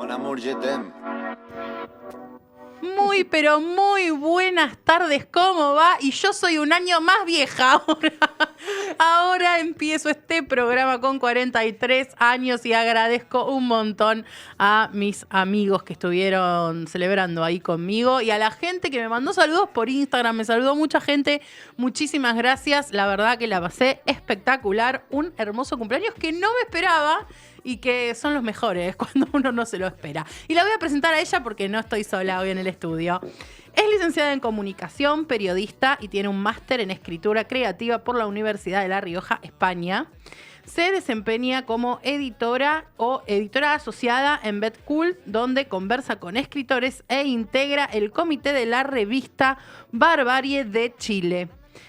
Mon amour, je t'aime. Muy, pero muy buenas tardes, ¿cómo va? Y yo soy un año más vieja ahora. Ahora empiezo este programa con 43 años y agradezco un montón a mis amigos que estuvieron celebrando ahí conmigo y a la gente que me mandó saludos por Instagram. Me saludó mucha gente. Muchísimas gracias. La verdad que la pasé espectacular. Un hermoso cumpleaños que no me esperaba y que son los mejores cuando uno no se lo espera. Y la voy a presentar a ella porque no estoy sola hoy en el estudio. Es licenciada en comunicación, periodista y tiene un máster en escritura creativa por la Universidad de La Rioja, España. Se desempeña como editora o editora asociada en Betcool, donde conversa con escritores e integra el comité de la revista Barbarie de Chile.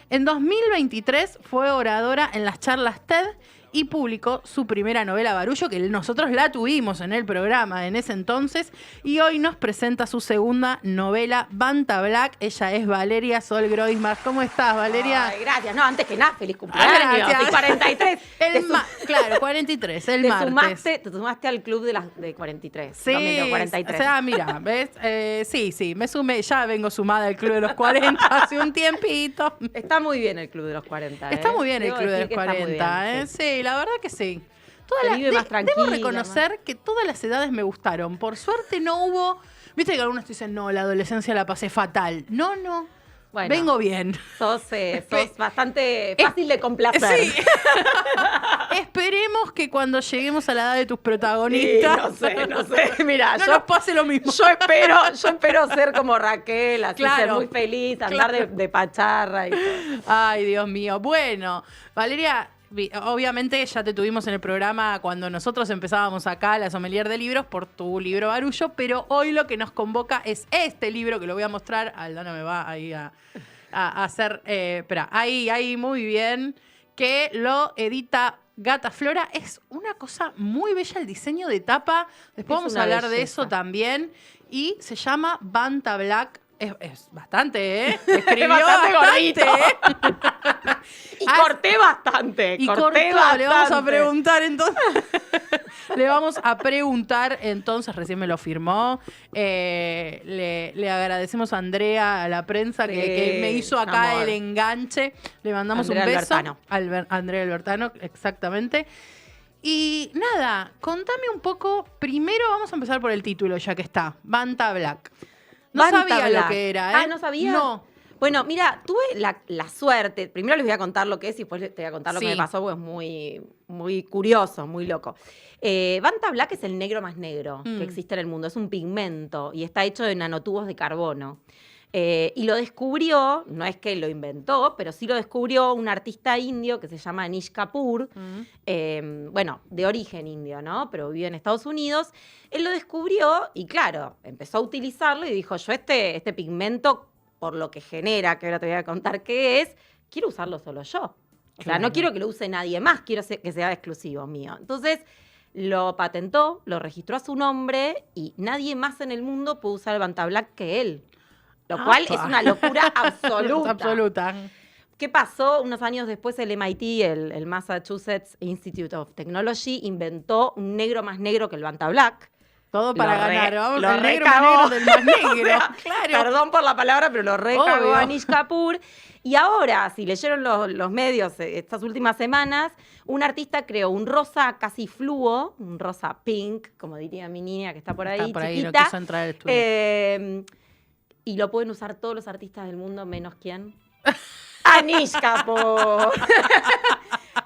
En 2023 fue oradora en las charlas TED y publicó su primera novela Barullo, que nosotros la tuvimos en el programa en ese entonces, y hoy nos presenta su segunda novela, Banta Black. Ella es Valeria Sol Groismar. ¿Cómo estás, Valeria? Ay, gracias. No, antes que nada, feliz cumpleaños. Gracias. Y 43. Claro, 43, el martes. Te sumaste al club de 43. Sí, 43. O sea, mira, ¿ves? Sí, me sumé, ya vengo sumada al club de los 40 hace un tiempito. Está muy bien el club de los 40. Está muy bien el club de los 40, bien, sí, la verdad que sí. Debo reconocer que todas las edades me gustaron. Por suerte no hubo... Viste que algunos te dicen, no, la adolescencia la pasé fatal. No. Bueno, vengo bien. Sos bastante fácil de complacer. Sí. Esperemos que cuando lleguemos a la edad de tus protagonistas... Sí, no sé. Mira, no nos pase lo mismo. Yo espero ser como Raquel, así ser muy feliz, andar de pacharra y todo. Ay, Dios mío. Bueno, Valeria... Obviamente ya te tuvimos en el programa cuando nosotros empezábamos acá, la Sommelier de Libros, por tu libro Barullo, pero hoy lo que nos convoca es este libro que lo voy a mostrar. Aldana me va ahí a hacer... espera, ahí muy bien, que lo edita Gata Flora. Es una cosa muy bella el diseño de tapa. Después vamos a hablar de eso también. Y se llama Banta Black. Es bastante, ¿eh? Escribió bastante, ¿eh? Y corté bastante. Y corté bastante. Le vamos a preguntar entonces. Recién me lo firmó. Le agradecemos a Andrea, a la prensa, que me hizo acá el enganche. Le mandamos Andrea un beso. Albertano. Andrea Albertano, exactamente. Y nada, contame un poco. Primero vamos a empezar por el título, ya que está. Banta Black. No sabía lo que era, ¿eh? Ah, ¿no sabía? No. Bueno, mira, tuve la suerte. Primero les voy a contar lo que es y después te voy a contar lo que me pasó, porque es muy, muy curioso, muy loco. Banta Black es el negro más negro que existe en el mundo. Es un pigmento y está hecho de nanotubos de carbono. Y lo descubrió, no es que lo inventó, pero sí lo descubrió un artista indio que se llama Anish Kapoor, bueno, de origen indio, ¿no? Pero vive en Estados Unidos. Él lo descubrió y, claro, empezó a utilizarlo y dijo, yo este pigmento, por lo que genera, que ahora te voy a contar qué es, quiero usarlo solo yo. O sea, no quiero que lo use nadie más, quiero que sea exclusivo mío. Entonces, lo patentó, lo registró a su nombre y nadie más en el mundo puede usar el Banta Black que él. Lo cual es una locura absoluta. Absoluta. ¿Qué pasó? Unos años después el MIT, el Massachusetts Institute of Technology, inventó un negro más negro que el Banta Black. Todo para ganar. Vamos, el negro más negro del más negro. Claro. Perdón por la palabra, pero lo recagó Anish Kapoor. Y ahora, si leyeron los medios estas últimas semanas, un artista creó un rosa casi fluo, un rosa pink, como diría mi niña que está por ahí, chiquita. No quiso entrar al estudio. Y lo pueden usar todos los artistas del mundo, menos ¿quién? Anish Kapoor.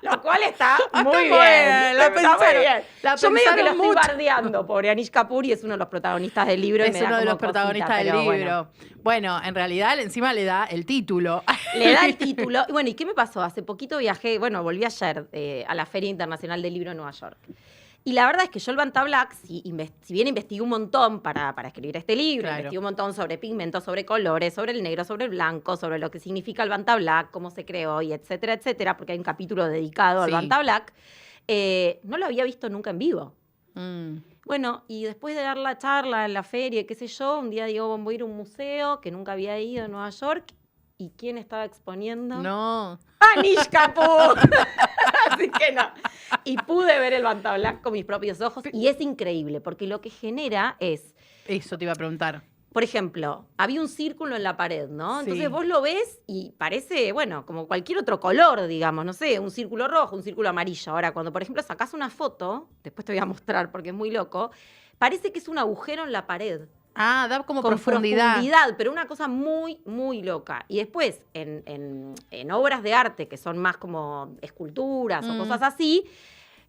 Lo cual está muy bien. Yo medio que lo estoy bardeando, pobre Anish Kapoor, y es uno de los protagonistas del libro. Es uno de los protagonistas del libro. Bueno, en realidad encima le da el título. Le da el título. Y bueno, ¿y qué me pasó? Hace poquito viajé, volví ayer a la Feria Internacional del Libro en Nueva York. Y la verdad es que yo el Banta Black, si bien investigué un montón para escribir este libro, investigué un montón sobre pigmentos, sobre colores, sobre el negro, sobre el blanco, sobre lo que significa el Banta Black, cómo se creó, y etcétera, etcétera, porque hay un capítulo dedicado al Banta Black, no lo había visto nunca en vivo. Bueno, y después de dar la charla en la feria, qué sé yo, un día digo, voy a ir a un museo que nunca había ido en Nueva York. ¿Y quién estaba exponiendo? No. ¡Anish Kapoor! así que no. Y pude ver el Banta Black con mis propios ojos y es increíble, porque lo que genera es... Eso te iba a preguntar. Por ejemplo, había un círculo en la pared, ¿no? Sí. Entonces vos lo ves y parece, bueno, como cualquier otro color, digamos, no sé, un círculo rojo, un círculo amarillo. Ahora, cuando, por ejemplo, sacás una foto, después te voy a mostrar porque es muy loco, parece que es un agujero en la pared. Ah, da como Con profundidad. pero una cosa muy, muy loca. Y después, en obras de arte, que son más como esculturas o cosas así,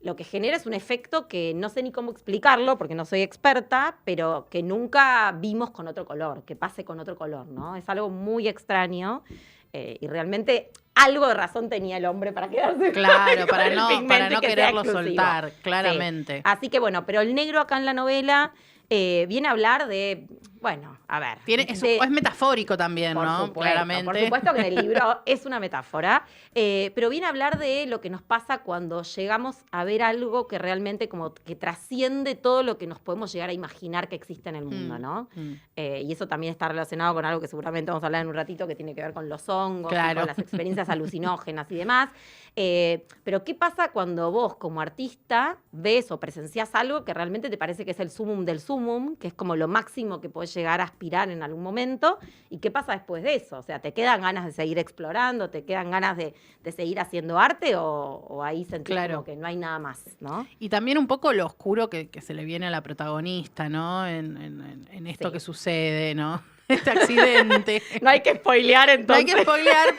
lo que genera es un efecto que no sé ni cómo explicarlo, porque no soy experta, pero que nunca vimos con otro color, que pase con otro color, ¿no? Es algo muy extraño y realmente algo de razón tenía el hombre para quedarse Claro, con el para pigmento no y que sea quererlo exclusivo. soltar, claramente. Sí. Así que bueno, pero el negro acá en la novela viene a hablar de, bueno, a ver. Es metafórico también, ¿no? Claramente. Por supuesto que en el libro es una metáfora, pero viene a hablar de lo que nos pasa cuando llegamos a ver algo que realmente como que trasciende todo lo que nos podemos llegar a imaginar que existe en el mundo, ¿no? Y eso también está relacionado con algo que seguramente vamos a hablar en un ratito, que tiene que ver con los hongos, y con las experiencias alucinógenas y demás. Pero ¿qué pasa cuando vos, como artista, ves o presenciás algo que realmente te parece que es el sumum del sumum, que es como lo máximo que podés llegar a aspirar en algún momento? ¿Y qué pasa después de eso? O sea, ¿te quedan ganas de seguir explorando? ¿Te quedan ganas de seguir haciendo arte? ¿O ahí sentís como que no hay nada más, ¿no? Y también un poco lo oscuro que se le viene a la protagonista, ¿no? En esto que sucede, ¿no? Este accidente. No hay que spoilear entonces. No hay que spoilear,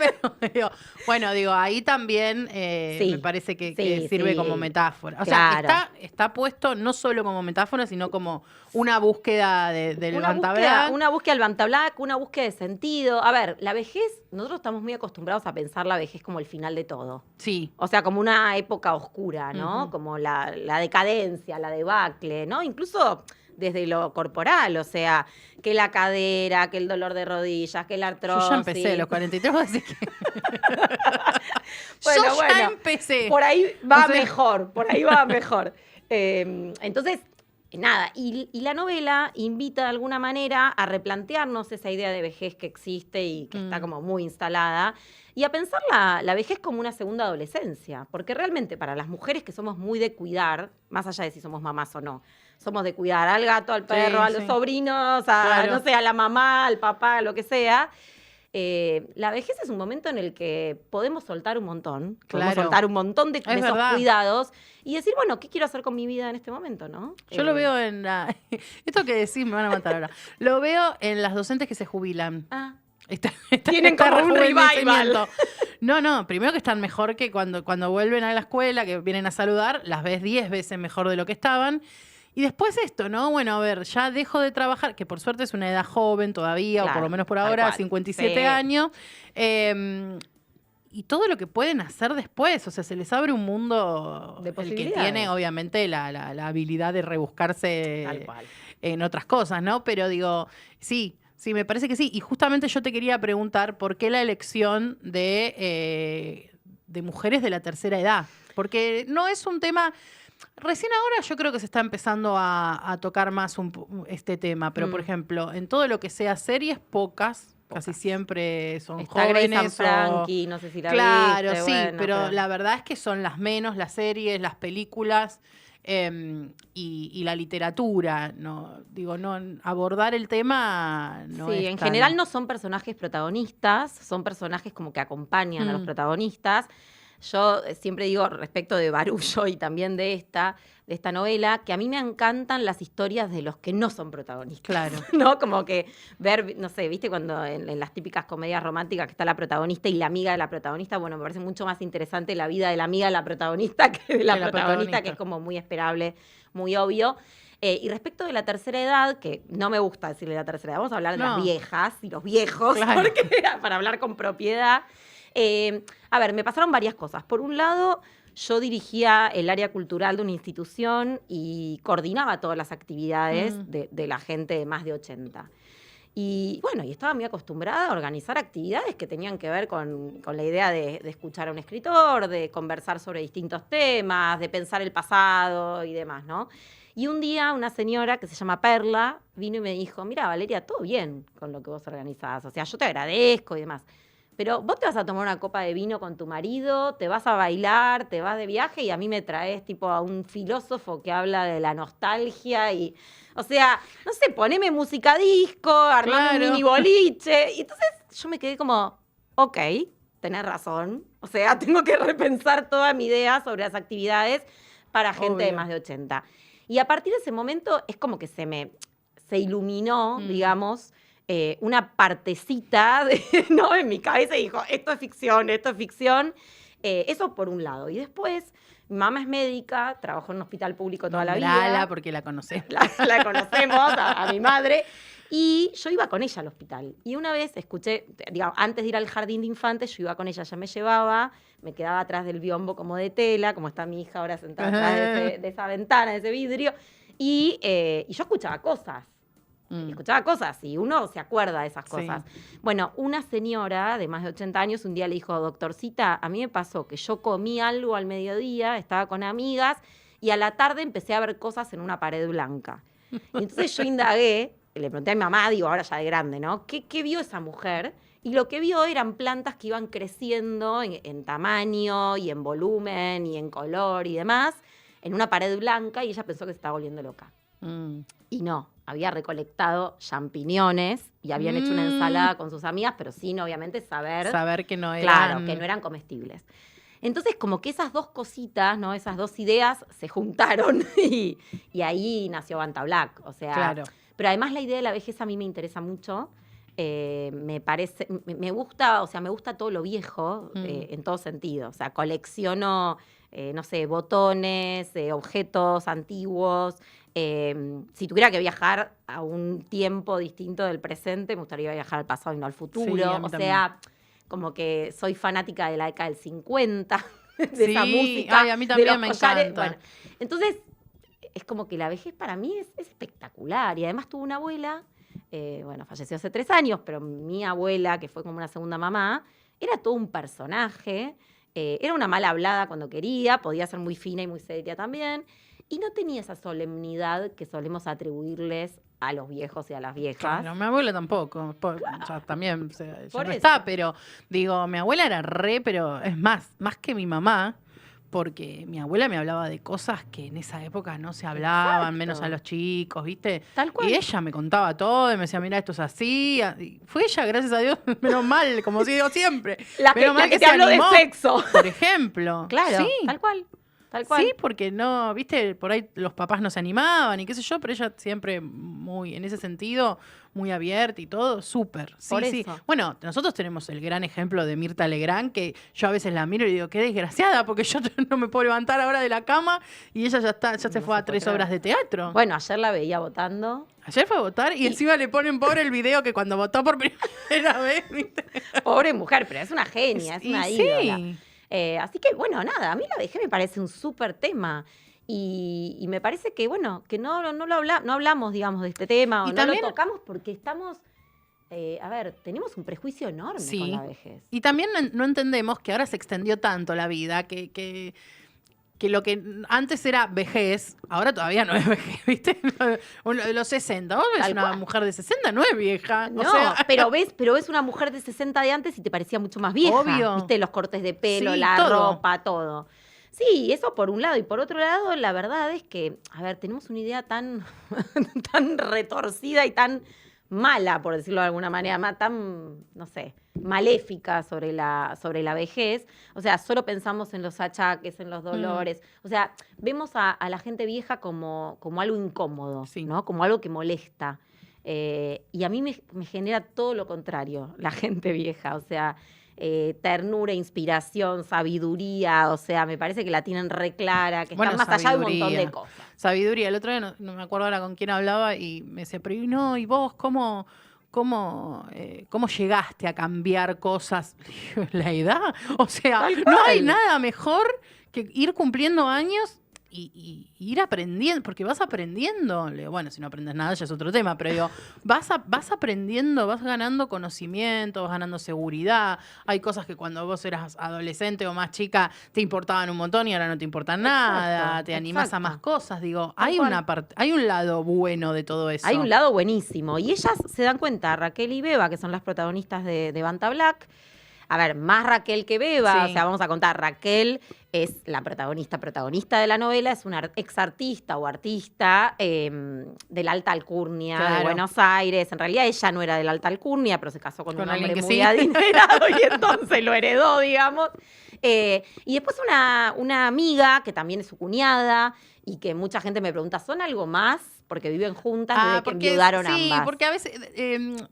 pero digo, ahí también me parece que sirve como metáfora. O sea, está puesto no solo como metáfora, sino como una búsqueda del Banta Black. Una búsqueda del Banta Black, una búsqueda de sentido. A ver, la vejez, nosotros estamos muy acostumbrados a pensar la vejez como el final de todo. Sí. O sea, como una época oscura, ¿no? Como la decadencia, la debacle, ¿no? Incluso desde lo corporal, o sea, que la cadera, que el dolor de rodillas, que la artrosis. Yo ya empecé a los 43, así que... bueno, Yo ya empecé. Por ahí va mejor, entonces, nada, y la novela invita de alguna manera a replantearnos esa idea de vejez que existe y que está como muy instalada, y a pensar la vejez como una segunda adolescencia, porque realmente para las mujeres que somos muy de cuidar, más allá de si somos mamás o no, somos de cuidar al gato, al perro, a los sobrinos, no sé, a la mamá, al papá, lo que sea. La vejez es un momento en el que podemos soltar un montón, podemos soltar un montón de esos cuidados y decir, bueno, ¿qué quiero hacer con mi vida en este momento, no? Yo lo veo en la... Esto que decís me van a matar ahora. Lo veo en las docentes que se jubilan. Tienen como un revival. No, primero que están mejor que cuando vuelven a la escuela, que vienen a saludar, las ves 10 veces mejor de lo que estaban. Y después esto, ¿no? Bueno, a ver, ya dejo de trabajar, que por suerte es una edad joven todavía, o por lo menos por ahora, 57 años. Y todo lo que pueden hacer después, o sea, se les abre un mundo, de el que tiene obviamente la habilidad de rebuscarse en otras cosas, ¿no? Pero digo, sí, me parece que sí. Y justamente yo te quería preguntar por qué la elección de mujeres de la tercera edad. Porque no es un tema... Recién ahora yo creo que se está empezando a tocar más este tema, pero por ejemplo, en todo lo que sea series, pocas. Casi siempre son está jóvenes. Grace Frankie, no sé si la claro, viste. Sí, bueno, pero la verdad es que son las menos, las series, las películas y la literatura. No, digo, no abordar el tema no es en general no son personajes protagonistas, son personajes como que acompañan a los protagonistas. Yo siempre digo respecto de Barullo y también de esta novela, que a mí me encantan las historias de los que no son protagonistas. Claro. ¿No? Como que ver, no sé, ¿viste? Cuando en las típicas comedias románticas que está la protagonista y la amiga de la protagonista, bueno, me parece mucho más interesante la vida de la amiga de la protagonista que de la protagonista, que es como muy esperable, muy obvio. Y respecto de la tercera edad, que no me gusta decirle la tercera edad, vamos a hablar de las viejas y los viejos, porque para hablar con propiedad. A ver, me pasaron varias cosas. Por un lado, yo dirigía el área cultural de una institución y coordinaba todas las actividades de la gente de más de 80. Y bueno, y estaba muy acostumbrada a organizar actividades que tenían que ver con la idea de escuchar a un escritor, de conversar sobre distintos temas, de pensar el pasado y demás, ¿no? Y un día una señora que se llama Perla vino y me dijo, mira, Valeria, todo bien con lo que vos organizás, o sea, yo te agradezco y demás. pero vos te vas a tomar una copa de vino con tu marido, te vas a bailar, te vas de viaje y a mí me traes tipo a un filósofo que habla de la nostalgia y, o sea, no sé, poneme música disco, armame un mini boliche. Y entonces yo me quedé como, ok, tenés razón. O sea, tengo que repensar toda mi idea sobre las actividades para gente de más de 80. Y a partir de ese momento es como que se iluminó, digamos, una partecita ¿no? en mi cabeza y dijo, esto es ficción, esto es ficción. Eso por un lado. Y después, mi mamá es médica, trabajó en un hospital público toda la vida. Porque la conocemos. La conocemos, a mi madre. Y yo iba con ella al hospital. Y una vez escuché, digamos, antes de ir al jardín de infantes, yo iba con ella, ella me llevaba, me quedaba atrás del biombo como de tela, como está mi hija ahora sentada atrás de esa ventana, de ese vidrio. Y yo escuchaba cosas. Escuchaba cosas y uno se acuerda de esas cosas. Sí. Bueno, una señora de más de 80 años un día le dijo, doctorcita, a mí me pasó que yo comí algo al mediodía, estaba con amigas y a la tarde empecé a ver cosas en una pared blanca. Y entonces yo indagué, le pregunté a mi mamá, digo, ahora ya de grande, ¿no? ¿Qué vio esa mujer? Y lo que vio eran plantas que iban creciendo en tamaño y en volumen y en color y demás, en una pared blanca y ella pensó que se estaba volviendo loca. Y no, había recolectado champiñones y habían hecho una ensalada con sus amigas, pero sin obviamente saber que no eran... Claro, que no eran comestibles. Entonces, como que esas dos cositas, ¿no? Esas dos ideas se juntaron y ahí nació Banta Black. O sea, claro. Pero además la idea de la vejez a mí me interesa mucho. Me parece, me gusta, o sea, me gusta todo lo viejo en todo sentido. O sea, colecciono, no sé, botones, objetos antiguos. Si tuviera que viajar a un tiempo distinto del presente, me gustaría viajar al pasado y no al futuro. Sí, o sea, como que soy fanática de la década del 50, de esa música. Ay, a mí también me encanta. Bueno, entonces, es como que la vejez para mí es espectacular. Y además tuve una abuela, bueno, falleció hace 3 años, pero mi abuela, que fue como una segunda mamá, era todo un personaje. Era una mal hablada cuando quería, podía ser muy fina y muy seria también. Y no tenía esa solemnidad que solemos atribuirles a los viejos y a las viejas. Claro, mi abuela tampoco. Claro. O sea, también, o sea, ya Por no eso. está, pero digo, mi abuela era pero es más que mi mamá, porque mi abuela me hablaba de cosas que en esa época no se hablaban, Exacto. menos a los chicos, ¿viste? Tal cual. Y ella me contaba todo y me decía, mira, esto es así. Y fue ella, gracias a Dios, menos mal, como digo siempre. La que te habló de sexo. Por ejemplo. Claro, sí. Tal cual. Sí, porque no, viste, por ahí los papás no se animaban y qué sé yo, pero ella siempre muy, en ese sentido, muy abierta y todo, súper. Sí, Por sí. eso. Bueno, nosotros tenemos el gran ejemplo de Mirta Legrand, que yo a veces la miro y digo, qué desgraciada, porque yo no me puedo levantar ahora de la cama y ella ya se fue a 3 obras de teatro. Bueno, ayer la veía votando. Ayer fue a votar y encima le ponen pobre el video que cuando votó por primera vez, ¿viste? Pobre mujer, pero es una genia, es una ídola. Sí. Así que, bueno, nada, a mí la vejez me parece un súper tema. Y me parece que, bueno, que no hablamos, digamos, de este tema o también, no lo tocamos porque estamos... a ver, tenemos un prejuicio enorme con la vejez. Y también no entendemos que ahora se extendió tanto la vida que lo que antes era vejez, ahora todavía no es vejez, ¿viste? Los 60. Vos ves una mujer de 60, no es vieja. No, o sea, pero ves una mujer de 60 de antes y te parecía mucho más vieja. Obvio. ¿Viste? Los cortes de pelo, sí, la todo. ropa, todo. Sí, eso por un lado. Y por otro lado, la verdad es que, a ver, tenemos una idea tan retorcida y tan mala, por decirlo de alguna manera, tan, no sé, maléfica sobre la vejez. O sea, solo pensamos en los achaques, en los dolores. O sea, vemos a la gente vieja como algo incómodo, ¿no? Como algo que molesta. Y a mí me genera todo lo contrario, la gente vieja. O sea, ternura, inspiración, sabiduría. O sea, me parece que la tienen re clara, que están más allá de un montón de cosas. Sabiduría. El otro día no me acuerdo ahora con quién hablaba y me decía, pero no, ¿y vos cómo llegaste a cambiar cosas? La edad. O sea, no hay nada mejor que ir cumpliendo años y ir aprendiendo, porque vas aprendiendo. Bueno, si no aprendes nada ya es otro tema, pero digo, vas aprendiendo, vas ganando conocimiento, vas ganando seguridad. Hay cosas que cuando vos eras adolescente o más chica te importaban un montón y ahora no te importan nada, te animás a más cosas. Digo, hay un lado bueno de todo eso. Hay un lado buenísimo. Y ellas se dan cuenta, Raquel y Beba, que son las protagonistas de Banta Black, a ver, más Raquel que Beba, Sí. o sea, vamos a contar, Raquel es la protagonista de la novela, es una ex artista o artista de la alta alcurnia de Buenos Aires. En realidad ella no era de la alta alcurnia, pero se casó con un hombre muy adinerado y entonces lo heredó, digamos. Y después una amiga que también es su cuñada y que mucha gente me pregunta, ¿son algo más? Porque viven juntas desde que enviudaron ambas. Sí, porque a veces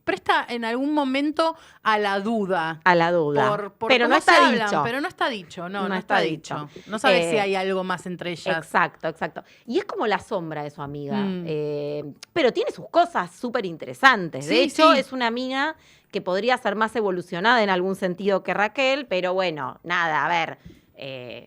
presta en algún momento a la duda. A la duda. Pero no está dicho. Pero no está dicho, no está dicho. No sabes si hay algo más entre ellas. Exacto. Y es como la sombra de su amiga. Pero tiene sus cosas súper interesantes. De hecho, es una amiga que podría ser más evolucionada en algún sentido que Raquel, pero bueno, nada, a ver...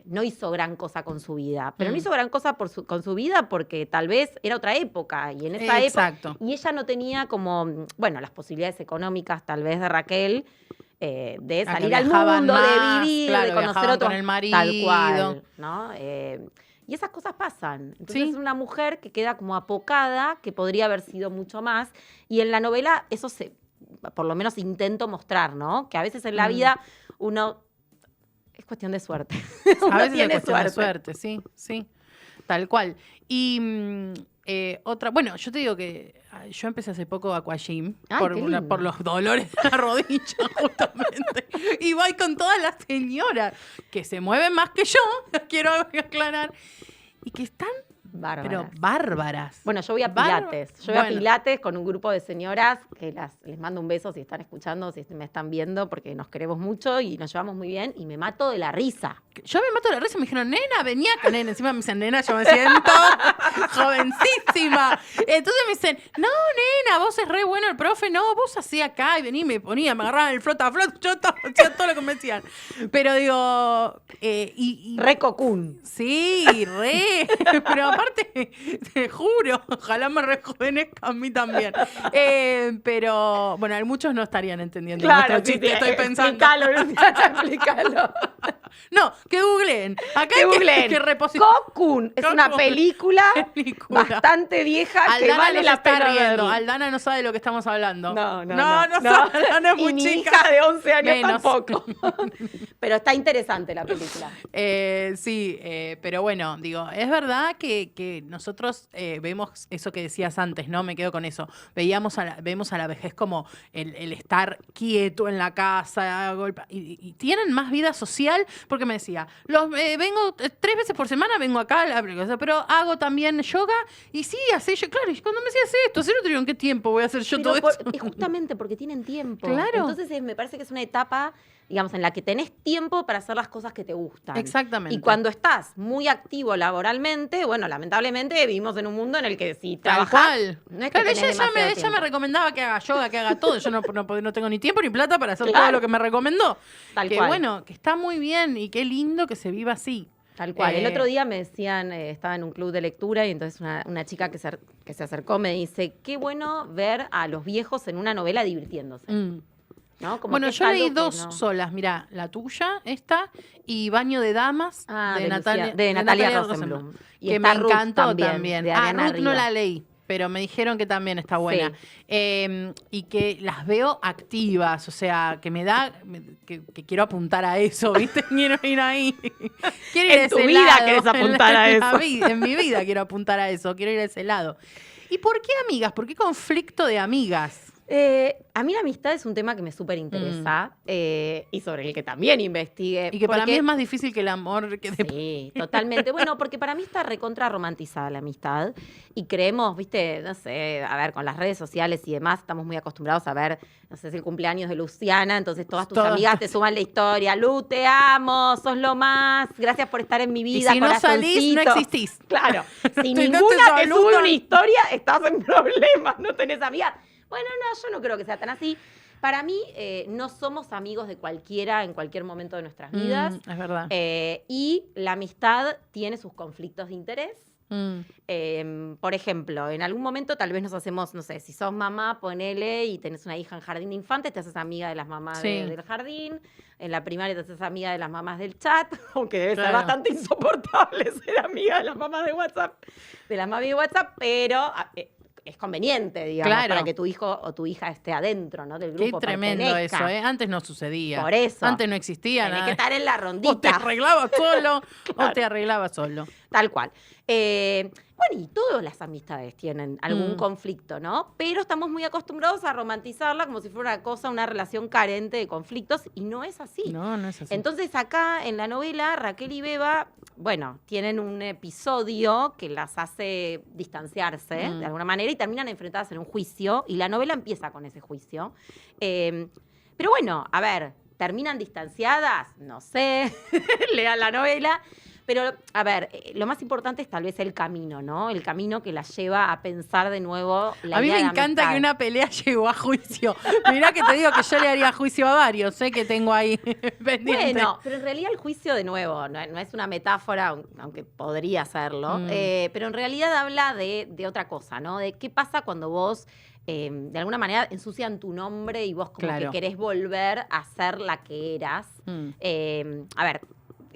no hizo gran cosa con su vida, pero no hizo gran cosa con su vida porque tal vez era otra época y en esa época y ella no tenía como, bueno, las posibilidades económicas tal vez de Raquel de salir al mundo, de vivir, de conocer otro, con el marido. Tal cual, ¿no? Y esas cosas pasan. Entonces es una mujer que queda como apocada, que podría haber sido mucho más, y en la novela eso por lo menos intento mostrar, ¿no? Que a veces en la vida uno... Es cuestión de suerte. A veces es cuestión de suerte, sí. Tal cual. Y otra, bueno, yo te digo que yo empecé hace poco aquagym por los dolores de la rodilla, justamente. Y voy con todas las señoras que se mueven más que yo, quiero aclarar, y que están bárbaras. Bueno, yo voy a Pilates. Voy a Pilates con un grupo de señoras que les mando un beso si están escuchando, si me están viendo, porque nos queremos mucho y nos llevamos muy bien y me mato de la risa. Yo me mato de la risa, me dijeron, nena, venía acá. Nena, encima me dicen, nena, yo me siento jovencísima. Entonces me dicen, no, nena, vos es re bueno el profe, no, vos así acá, y vení, me agarraban el flota, yo hacía todo lo que me decían. Pero digo... re cocún. Sí, re. Pero aparte, te juro, ojalá me rejuvenezca a mí también. Pero, bueno, muchos no estarían entendiendo nuestro chiste, estoy pensando. Explícalo. No, que googleen. Acá que repositar. Cocoon es una película bastante vieja que vale la pena ver. Aldana no sabe de lo que estamos hablando. No sabe. Aldana es muy mi chica. hija de 11 años tampoco. Pero está interesante la película. Sí, pero bueno, digo, es verdad que nosotros vemos eso que decías antes, ¿no? Me quedo con eso. Vemos a la vejez como el estar quieto en la casa y tienen más vida social, porque me decía, vengo 3 veces por semana, vengo acá, pero hago también yoga y sí, yo, claro, y cuando me decías esto, ¿sí? ¿En qué tiempo voy a hacer yo todo eso? Y justamente porque tienen tiempo. Claro. Entonces me parece que es una etapa, digamos, en la que tenés tiempo para hacer las cosas que te gustan. Exactamente. Y cuando estás muy activo laboralmente, bueno, lamentablemente vivimos en un mundo en el que si trabajás, no es que claro, ella me recomendaba que haga yoga, que haga todo. Yo no tengo ni tiempo ni plata para hacer todo lo que me recomendó. Tal cual. Bueno, que está muy bien y qué lindo que se viva así. Tal cual. El otro día me decían, estaba en un club de lectura y entonces una chica que se acercó me dice, qué bueno ver a los viejos en una novela divirtiéndose. ¿No? Como bueno, yo leí 2 solas, mirá, la tuya, esta, y Baño de Damas, de Natalia Rosenblum. Y que me encantó también. Ruth no la leí, pero me dijeron que también está buena. Sí. Y que las veo activas, o sea, que me da, que quiero apuntar a eso, ¿viste? Quiero ir ahí. Quiero ir a ese lado. En tu vida querés apuntar a eso. En mi vida quiero apuntar a eso, quiero ir a ese lado. ¿Y por qué amigas? ¿Por qué conflicto de amigas? A mí la amistad es un tema que me súper interesa y sobre el que también investigué. Y que para mí es más difícil que el amor. Sí, totalmente. Bueno, porque para mí está recontra romantizada la amistad y creemos, viste, no sé, a ver, con las redes sociales y demás estamos muy acostumbrados a ver, no sé, es el cumpleaños de Luciana, entonces todas tus amigas te suman la historia. Lu, te amo, sos lo más, gracias por estar en mi vida, y si no salís, no existís. Claro, si ninguna te sube una historia, estás en problemas, no tenés amigas. Bueno, no, yo no creo que sea tan así. Para mí, no somos amigos de cualquiera en cualquier momento de nuestras vidas. Es verdad. Y la amistad tiene sus conflictos de interés. Por ejemplo, en algún momento tal vez nos hacemos, no sé, si sos mamá, ponele y tenés una hija en jardín de infantes, te haces amiga de las mamás del jardín. En la primaria te haces amiga de las mamás del chat, aunque debe ser bastante insoportable ser amiga de las mamás de WhatsApp, pero es conveniente, digamos, Claro. para que tu hijo o tu hija esté adentro, ¿no? Del grupo. Qué tremendo pertenezca. eso, ¿eh? Antes no sucedía. Por eso. Antes no existía Tenés nada. que estar en la O te rondita. arreglabas solo Claro. o te arreglabas solo. Tal cual. Bueno, y todas las amistades tienen algún conflicto, ¿no? Pero estamos muy acostumbrados a romantizarla como si fuera una cosa, una relación carente de conflictos, y no es así. No, no es así. Entonces acá en la novela, Raquel y Beba, bueno, tienen un episodio que las hace distanciarse de alguna manera y terminan enfrentadas en un juicio, y la novela empieza con ese juicio. Pero bueno, a ver, ¿terminan distanciadas? No sé, lean la novela. Pero, a ver, lo más importante es tal vez el camino, ¿no? El camino que la lleva a pensar de nuevo la A mí idea me de encanta amistad. que una pelea llegó a juicio. Mirá que te digo que yo le haría juicio a varios, sé que tengo ahí pendiente. Bueno, pero en realidad el juicio, de nuevo, no es una metáfora, aunque podría serlo, pero en realidad habla de otra cosa, ¿no? De qué pasa cuando vos, de alguna manera, ensucian tu nombre y vos como Claro. que querés volver a ser la que eras. A ver,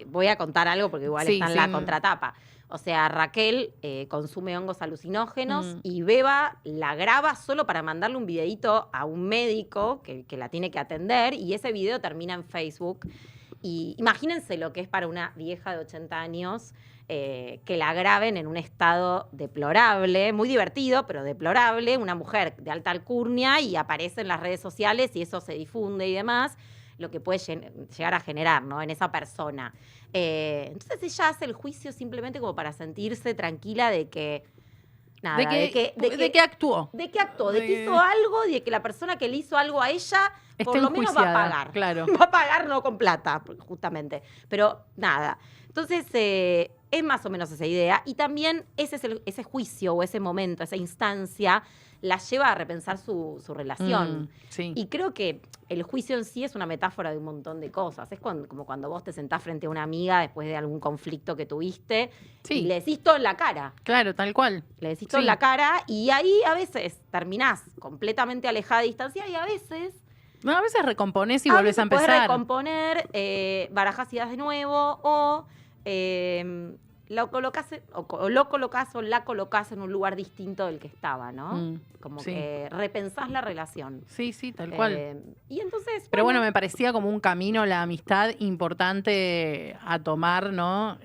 voy a contar algo porque igual Sí, está en sí. la contratapa. O sea, Raquel consume hongos alucinógenos y Beba la graba solo para mandarle un videíto a un médico que la tiene que atender, y ese video termina en Facebook. Y imagínense lo que es para una vieja de 80 años que la graben en un estado deplorable, muy divertido, pero deplorable, una mujer de alta alcurnia, y aparece en las redes sociales y eso se difunde y demás, lo que puede llegar a generar, ¿no? En esa persona. Entonces ella hace el juicio simplemente como para sentirse tranquila de que... Nada, de que actuó. De que actuó, de que De- hizo algo, de que la persona que le hizo algo a ella, por Está lo menos va a enjuiciada, pagar. claro. Va a pagar no con plata, justamente. Pero nada. Entonces, es más o menos esa idea. Y también ese juicio o ese momento, esa instancia, la lleva a repensar su relación. Sí. Y creo que el juicio en sí es una metáfora de un montón de cosas. Es como cuando vos te sentás frente a una amiga después de algún conflicto que tuviste Sí. y le decís todo en la cara. Claro, tal cual. Le decís todo en Sí. la cara, y ahí a veces terminás completamente alejada, distanciada, y a veces No, a veces recomponés y volvés a podés empezar. recomponer, barajás ideas de nuevo, o lo colocás o la colocás en un lugar distinto del que estaba, ¿no? Como sí. que repensás la relación. Sí, sí, tal cual. Y entonces... Pero bueno, me parecía como un camino, la amistad, importante a tomar, ¿no?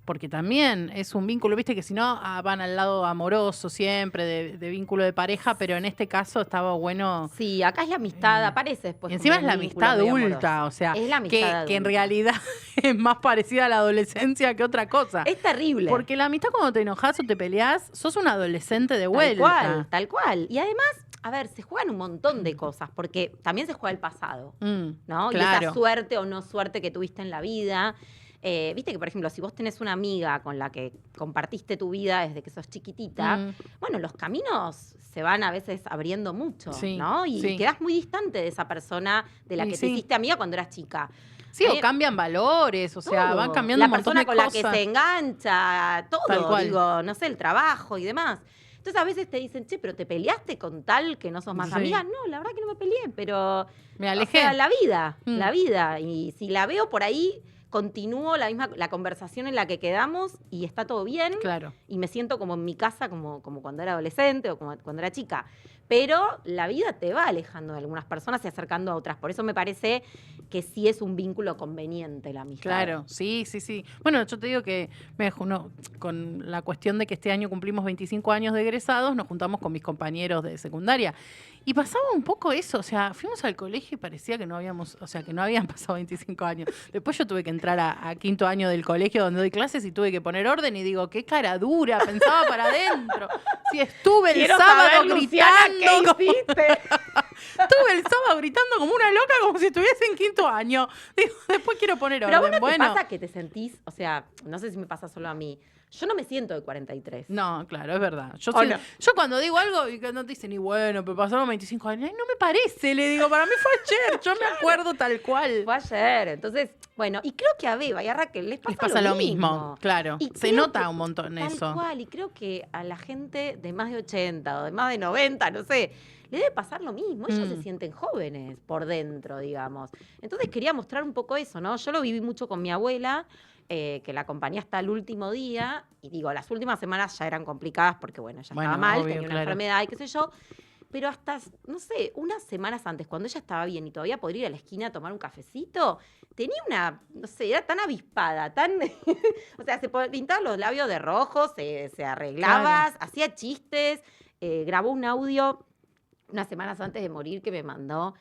Porque también es un vínculo, viste que si no van al lado amoroso siempre, de vínculo de pareja, pero en este caso estaba bueno. Sí, acá es la amistad, aparece después. Y encima es como la un vínculo amistad medio adulta, amoroso. o sea, Es la amistad que en adulta. realidad es más parecida a la adolescencia que otra cosa. Es terrible. Porque la amistad cuando te enojas o te peleas, sos un adolescente de vuelta. Tal cual. Y además, a ver, se juegan un montón de cosas, porque también se juega el pasado, ¿no? Y Claro. esa suerte o no suerte que tuviste en la vida. Viste que, por ejemplo, si vos tenés una amiga con la que compartiste tu vida desde que sos chiquitita, bueno, los caminos se van a veces abriendo mucho, Sí, ¿no? Y sí. quedás muy distante de esa persona de la Y que sí. te hiciste amiga cuando eras chica. Sí, o cambian valores, o sea, Todo. van cambiando la un montón persona de con cosas. la que se engancha, Tal todo, cual. digo, no sé, el trabajo y demás. Entonces a veces te dicen, che, pero ¿te peleaste con tal que no sos más Sí. amiga? No, la verdad que no me peleé, pero... Me alejé. O sea, la vida. Y si la veo por ahí, continúo la conversación en la que quedamos y está todo bien. Claro. Y me siento como en mi casa, como cuando era adolescente o como cuando era chica. Pero la vida te va alejando de algunas personas y acercando a otras. Por eso me parece que sí es un vínculo conveniente la amistad. Claro, sí, sí, sí. Bueno, yo te digo que con la cuestión de que este año cumplimos 25 años de egresados, nos juntamos con mis compañeros de secundaria. Y pasaba un poco eso, o sea, fuimos al colegio y parecía que no habíamos, o sea, que no habían pasado 25 años. Después yo tuve que entrar a quinto año del colegio donde doy clases y tuve que poner orden y digo, qué cara dura, pensaba para adentro. Si estuve el Quiero sábado saber, Luciana, gritando. ¿qué hiciste? Estuve el sábado gritando como una loca, como si estuviese en quinto año. Digo, después quiero poner Pero orden. ¿a vos no te Bueno, pasa que te sentís, o sea, no sé si me pasa solo a mí, yo no me siento de 43. no, claro, es verdad. Yo, ¿O sé- no? yo cuando digo algo y que no te dicen, y bueno, pero pasaron 25 años, ay, no me parece, le digo, para mí fue ayer, yo me acuerdo tal cual. Fue ayer, entonces, bueno, y creo que a Beba y a Raquel les pasa, lo mismo, claro. Y Se creo nota que- un montón tal eso. cual, y creo que a la gente de más de 80 o de más de 90, no sé, le debe pasar lo mismo. Ellos se sienten jóvenes por dentro, digamos. Entonces quería mostrar un poco eso, ¿no? Yo lo viví mucho con mi abuela, que la acompañé hasta el último día, y digo, las últimas semanas ya eran complicadas porque, bueno, ella estaba mal, obvio, tenía una enfermedad y qué sé yo, pero hasta, no sé, unas semanas antes, cuando ella estaba bien y todavía podría ir a la esquina a tomar un cafecito, tenía una, no sé, era tan avispada, tan... o sea, se pintaba los labios de rojo, se arreglaba, hacía chistes, grabó un audio unas semanas antes de morir que me mandó,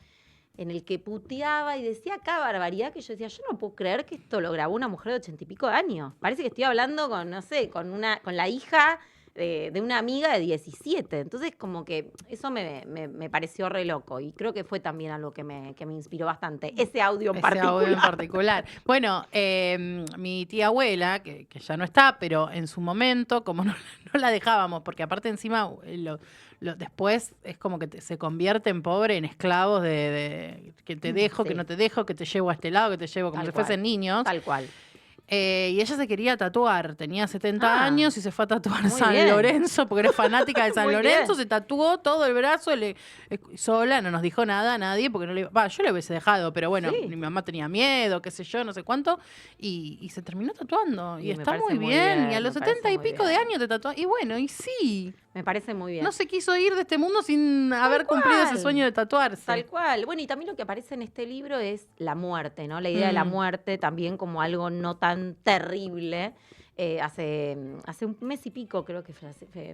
en el que puteaba y decía cada barbaridad que yo decía, yo no puedo creer que esto lo grabó una mujer de 80 y pico de años. Parece que estoy hablando con, no sé, con la hija de una amiga de 17. Entonces, como que eso me pareció re loco. Y creo que fue también algo que me inspiró bastante. Ese audio en particular. Bueno, mi tía abuela, que ya no está, pero en su momento, como no la dejábamos, porque aparte encima después es como que se convierte en pobre, en esclavos de que te dejo, que no te dejo, que te llevo a este lado, que te llevo, como si fuesen niños. Tal cual. Y ella se quería tatuar, tenía 70 años y se fue a tatuar San bien. Lorenzo, porque era fanática de San Lorenzo, se tatuó todo el brazo, sola, no nos dijo nada a nadie, porque no le yo le hubiese dejado, pero bueno, mi mamá tenía miedo, qué sé yo, no sé cuánto, y se terminó tatuando, y está muy bien, y a los 70 y pico de años te tatuó, y bueno, y sí. Me parece muy bien. No se quiso ir de este mundo sin haber cumplido ese sueño de tatuarse. Tal cual. Bueno, y también lo que aparece en este libro es la muerte, ¿no? La idea de la muerte también como algo no tan terrible. Hace un mes y pico creo que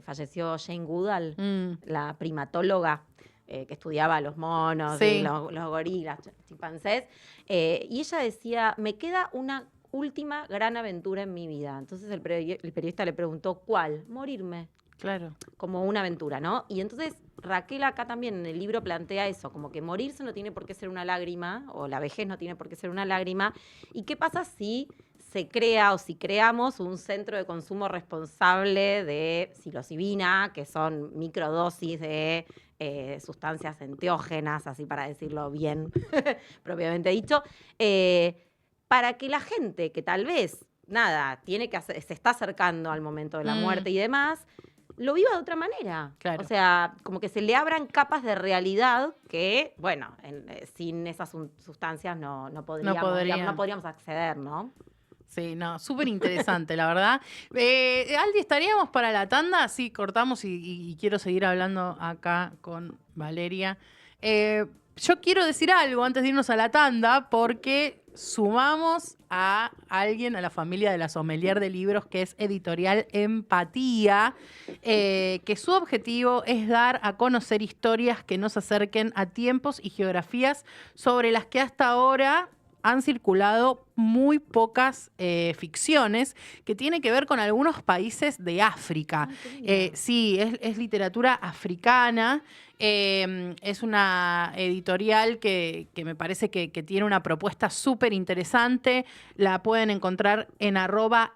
falleció Jane Goodall, la primatóloga que estudiaba los monos, los gorilas, chimpancés. Y ella decía, me queda una última gran aventura en mi vida. Entonces el periodista le preguntó, ¿cuál? Morirme. Claro. Como una aventura, ¿no? Y entonces Raquel acá también en el libro plantea eso, como que morirse no tiene por qué ser una lágrima, o la vejez no tiene por qué ser una lágrima. ¿Y qué pasa si se crea o si creamos un centro de consumo responsable de psilocibina, que son microdosis de sustancias enteógenas, así para decirlo bien, propiamente dicho, para que la gente que tal vez, se está acercando al momento de la muerte y demás, lo viva de otra manera. Claro. O sea, como que se le abran capas de realidad que, bueno, sin esas sustancias no podríamos acceder, ¿no? Sí, no, súper interesante, la verdad. Aldi, ¿estaríamos para la tanda? Sí, cortamos y quiero seguir hablando acá con Valeria. Yo quiero decir algo antes de irnos a la tanda, porque sumamos a alguien, a la familia de la sommelier de libros, que es Editorial Empatía, que su objetivo es dar a conocer historias que nos acerquen a tiempos y geografías sobre las que hasta ahora han circulado muy pocas ficciones, que tiene que ver con algunos países de África. Sí, es literatura africana. Es una editorial que me parece que tiene una propuesta súper interesante. La pueden encontrar en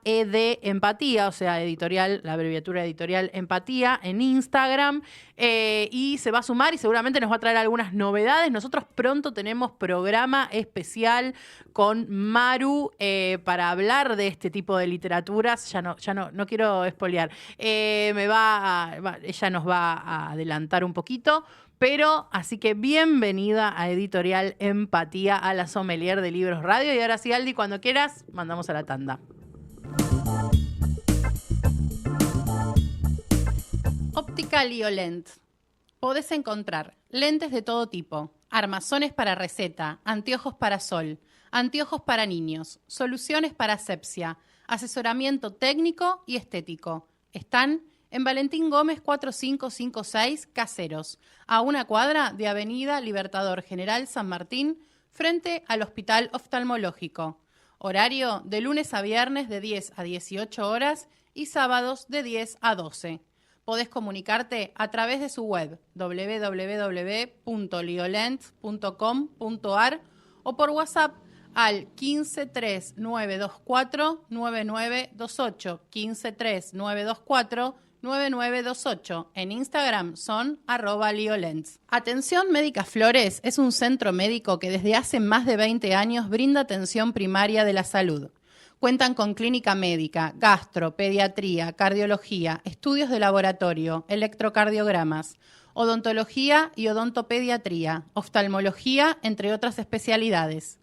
@edempatía, o sea, editorial, la abreviatura editorial Empatía, en Instagram. Y se va a sumar y seguramente nos va a traer algunas novedades. Nosotros pronto tenemos programa especial con Maru para hablar de este tipo de literaturas. Ya no quiero espolear. Ella nos va a adelantar un poquito. Pero, así que bienvenida a Editorial Empatía, a la sommelier de Libros Radio. Y ahora sí, Aldi, cuando quieras, mandamos a la tanda. Óptica Liolent. Podés encontrar lentes de todo tipo, armazones para receta, anteojos para sol, anteojos para niños, soluciones para asepsia, asesoramiento técnico y estético. Están en Valentín Gómez 4556 Caseros, a una cuadra de Avenida Libertador General San Martín, frente al Hospital Oftalmológico. Horario de lunes a viernes de 10 a 18 horas y sábados de 10 a 12. Podés comunicarte a través de su web www.liolent.com.ar o por WhatsApp al 153924 9928, 153924 9928. En Instagram son @liolents. Atención Médica Flores es un centro médico que desde hace más de 20 años brinda atención primaria de la salud. Cuentan con clínica médica, gastro, pediatría, cardiología, estudios de laboratorio, electrocardiogramas, odontología y odontopediatría, oftalmología, entre otras especialidades.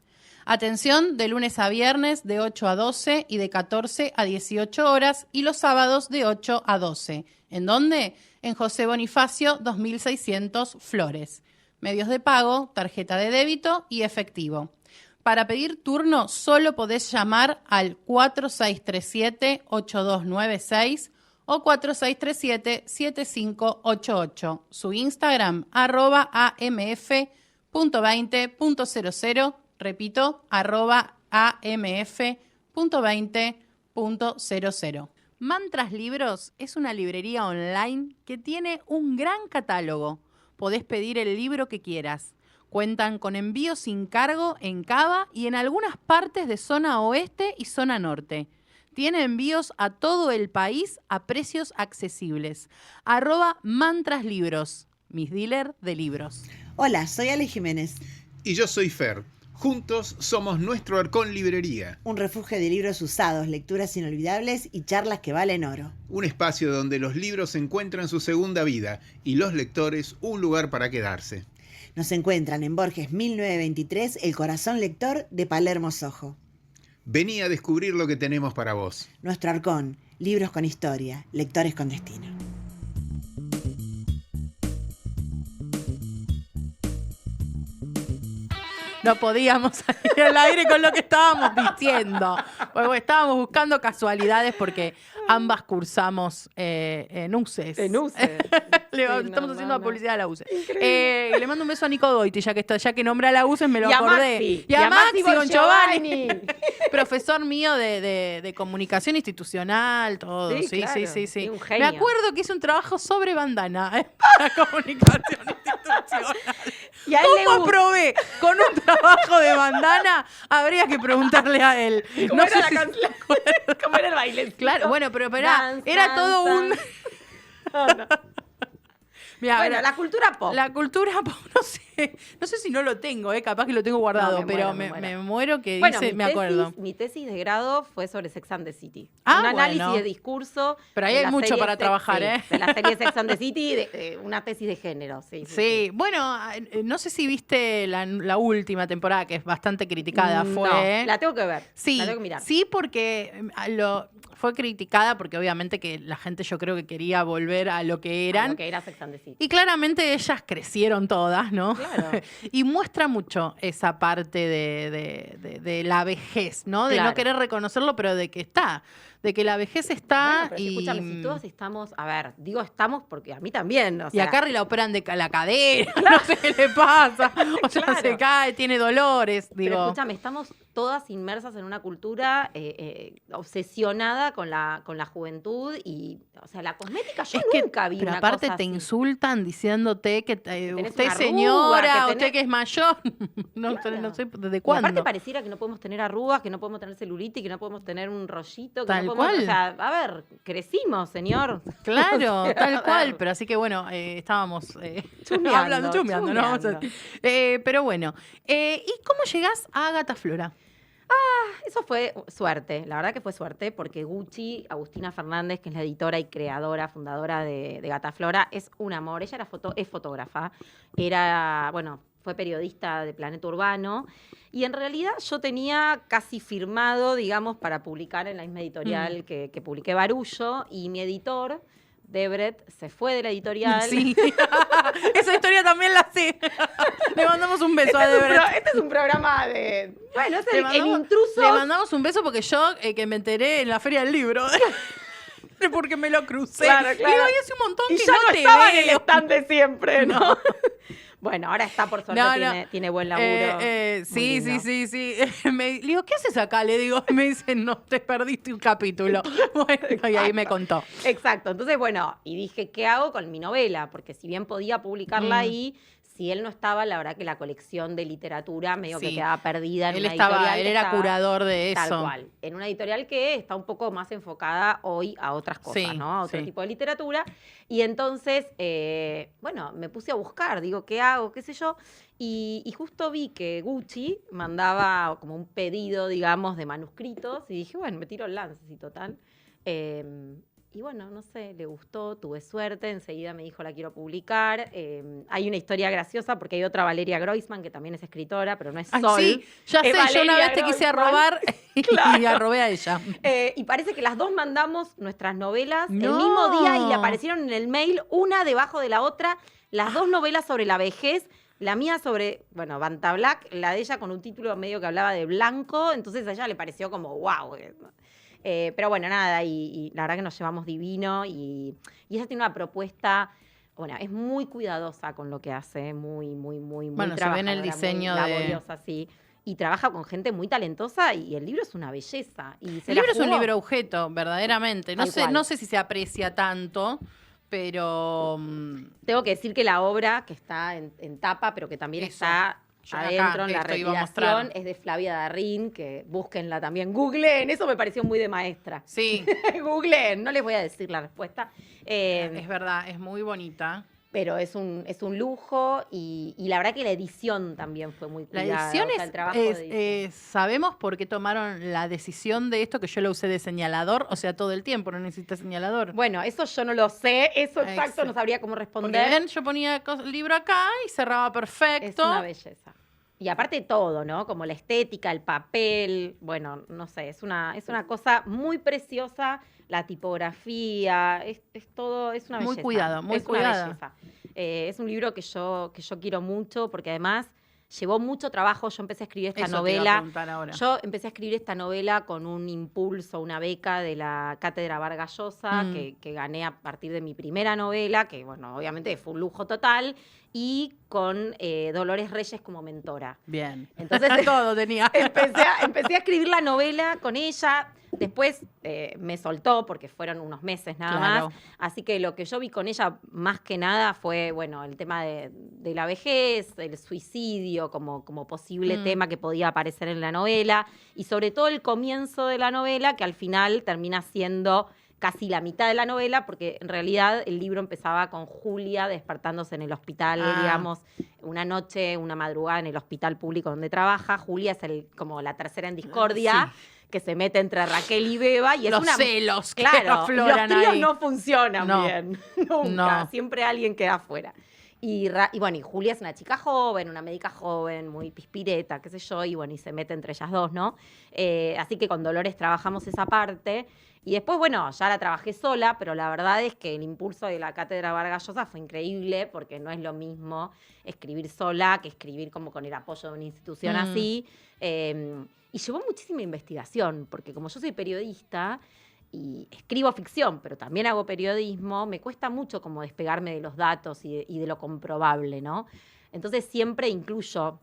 Atención de lunes a viernes de 8 a 12 y de 14 a 18 horas y los sábados de 8 a 12. ¿En dónde? En José Bonifacio 2600 Flores. Medios de pago, tarjeta de débito y efectivo. Para pedir turno solo podés llamar al 4637-8296 o 4637-7588. Su Instagram, @amf.20.00. Repito, @amf.20.00. Mantras Libros es una librería online que tiene un gran catálogo. Podés pedir el libro que quieras. Cuentan con envío sin cargo en Cava y en algunas partes de zona oeste y zona norte. Tiene envíos a todo el país a precios accesibles. @mantraslibros, mis dealer de libros. Hola, soy Ale Jiménez. Y yo soy Fer. Juntos somos Nuestro Arcón Librería. Un refugio de libros usados, lecturas inolvidables y charlas que valen oro. Un espacio donde los libros encuentran su segunda vida y los lectores un lugar para quedarse. Nos encuentran en Borges 1923, el corazón lector de Palermo Sojo. Vení a descubrir lo que tenemos para vos. Nuestro Arcón, libros con historia, lectores con destino. No podíamos salir al aire con lo que estábamos diciendo. Porque estábamos buscando casualidades porque ambas cursamos en UCES. En UCES. Estamos haciendo la publicidad de la UCES. Le mando un beso a Nico Goiti, ya que nombra a la UCES me lo acordé. Y a Maxi Giovanni. Profesor mío de comunicación institucional, todo. Sí. Un genio. Me acuerdo que hice un trabajo sobre bandana para comunicación institucional. Y a él ¿Cómo aprobé con un trabajo de bandana? Habría que preguntarle a él. ¿Cómo era la canción? ¿Cómo era el baile? Claro, bueno, pero era todo un... No. Mirá, Bueno, la cultura pop. La cultura pop, no sé si no lo tengo, capaz que lo tengo guardado, pero me muero que dice, me acuerdo. Mi tesis de grado fue sobre Sex and the City. Ah, un análisis bueno. de discurso. Pero ahí de hay la mucho serie para trabajar, De la serie Sex and the City, una tesis de género. Sí. Bueno, no sé si viste la última temporada, que es bastante criticada, fue... No, la tengo que ver. Sí, la tengo que mirar. sí, porque fue criticada porque obviamente que la gente yo creo que quería volver a lo que eran. A lo que era Sex and the City. Y claramente ellas crecieron todas, ¿no? Claro. Y muestra mucho esa parte de la vejez, ¿no? De Claro. no querer reconocerlo, pero de que está. De que la vejez está Bueno, pero y... escúchame, si todos estamos... A ver, digo estamos porque a mí también. O Y sea, a Carrie la operan de la cadera, no sé qué le pasa. O sea, Claro. se cae, tiene dolores. Pero Digo, escúchame, estamos todas inmersas en una cultura obsesionada con la juventud y, o sea, la cosmética yo nunca vi pero una aparte cosa te así. insultan diciéndote que tenés usted una arruga, señora, que usted tenés- que es mayor. No, Claro. no sé desde Y cuándo. aparte pareciera que no podemos tener arrugas, que no podemos tener celulitis, que no podemos tener un rollito. Que Tal no podemos, cual. O sea, a ver, crecimos, señor. Claro, O sea, a tal ver. cual. Pero así que bueno, estábamos Chumeando, chumeando, ¿no? Vamos a- pero bueno. ¿Y cómo llegás a Gata Flora? Eso fue suerte, la verdad que fue suerte, porque Gucci, Agustina Fernández, que es la editora y creadora, fundadora de Gata Flora, es un amor. Ella es fotógrafa, fue periodista de Planeta Urbano, y en realidad yo tenía casi firmado, digamos, para publicar en la misma editorial que publiqué Barullo, y mi editor, Debret, se fue de la editorial. Sí. Esa historia también la sé. Le mandamos un beso a Debret. Este es un programa de... Bueno, es Le el mandamos- intruso... Le mandamos un beso porque yo, que me enteré en la Feria del Libro, porque me lo crucé. Claro. Digo, y hace un montón Y que ya no no te estaba en el veo. stand de siempre, ¿no? No. Bueno, ahora está, por suerte, No, no. tiene buen laburo. Sí. Muy lindo. Le digo, ¿qué haces acá? Le digo, y me dice, no, te perdiste un capítulo. Bueno, y ahí me contó. Exacto. Entonces, bueno, y dije, ¿qué hago con mi novela? Porque si bien podía publicarla ahí, si él no estaba, la verdad que la colección de literatura medio que Sí. quedaba perdida en Él una editorial. él que era estaba curador de eso. Tal cual. En una editorial que está un poco más enfocada hoy a otras cosas, Sí, ¿no? A otro sí. tipo de literatura. Y entonces, me puse a buscar, digo, ¿qué hago? ¿Qué sé yo? Y justo vi que Gucci mandaba como un pedido, digamos, de manuscritos. Y dije, bueno, me tiro el lance, y total. Y bueno, no sé, le gustó, tuve suerte, enseguida me dijo la quiero publicar. Hay una historia graciosa porque hay otra Valeria Groisman que también es escritora, pero no es Ay, Sol. sí, ya sé, yo una vez te quise robar y la robé a ella. Y parece que las dos mandamos nuestras novelas el No. mismo día y le aparecieron en el mail una debajo de la otra, las dos novelas sobre la vejez. La mía sobre, bueno, Banta Black, la de ella con un título medio que hablaba de blanco, entonces a ella le pareció como wow. Pero bueno, nada, y la verdad que nos llevamos divino y ella tiene una propuesta, bueno, es muy cuidadosa con lo que hace, muy Bueno, se ve en el trabajadora, diseño muy de... laboriosa, sí. Y trabaja con gente muy talentosa y el libro es una belleza. Y se El la libro es un jugó. libro objeto, verdaderamente. Tal cual. No sé si se aprecia tanto, pero... Tengo que decir que la obra, que está en tapa, pero que también Eso. está Yo adentro acá, en la esto iba a mostrar. retiración, es de Flavia Darrín, que búsquenla también. Googleen, eso me pareció muy de maestra. Sí, Googleen, no les voy a decir la respuesta. es verdad, es muy bonita. Pero es un lujo y la verdad que la edición también fue muy La cuidada. edición o sea, el trabajo de edición. ¿sabemos por qué tomaron la decisión de esto? Que yo lo usé de señalador, o sea, todo el tiempo, no necesita señalador. Bueno, eso yo no lo sé, eso exacto Exacto. no sabría cómo Porque responder. ven, yo ponía el libro acá y cerraba Es perfecto. una belleza. Y aparte todo, ¿no? Como la estética, el papel, bueno, no sé, es una cosa muy preciosa, la tipografía, es todo, es una Muy belleza. cuidado, muy es cuidado. Una belleza. Es un libro que yo quiero mucho porque además llevó mucho trabajo. Yo empecé a escribir esta Eso te iba a novela. preguntar ahora. Yo empecé a escribir esta novela con un impulso, una beca de la Cátedra Vargas Llosa, que gané a partir de mi primera novela, que bueno, obviamente fue un lujo total, y con Dolores Reyes como mentora. Bien. Entonces todo tenía. empecé a escribir la novela con ella. Después me soltó porque fueron unos meses nada Claro. más. Así que lo que yo vi con ella más que nada fue, bueno, el tema de la vejez, el suicidio como posible tema que podía aparecer en la novela y sobre todo el comienzo de la novela que al final termina siendo casi la mitad de la novela porque en realidad el libro empezaba con Julia despertándose en el hospital, digamos, una noche, una madrugada en el hospital público donde trabaja. Julia es como la tercera en discordia. Sí. Que se mete entre Raquel y Beba y es Los celos que claro, afloran los tríos ahí. no funcionan No. bien, nunca, No. siempre alguien queda afuera. Y bueno, y Julia es una chica joven, una médica joven, muy pispireta, qué sé yo, y bueno, y se mete entre ellas dos, ¿no? Así que con Dolores trabajamos esa parte. Y después, bueno, ya la trabajé sola, pero la verdad es que el impulso de la Cátedra Vargas Llosa fue increíble, porque no es lo mismo escribir sola que escribir como con el apoyo de una institución así. Y llevó muchísima investigación, porque como yo soy periodista y escribo ficción, pero también hago periodismo, me cuesta mucho como despegarme de los datos y de lo comprobable, ¿no? Entonces siempre incluyo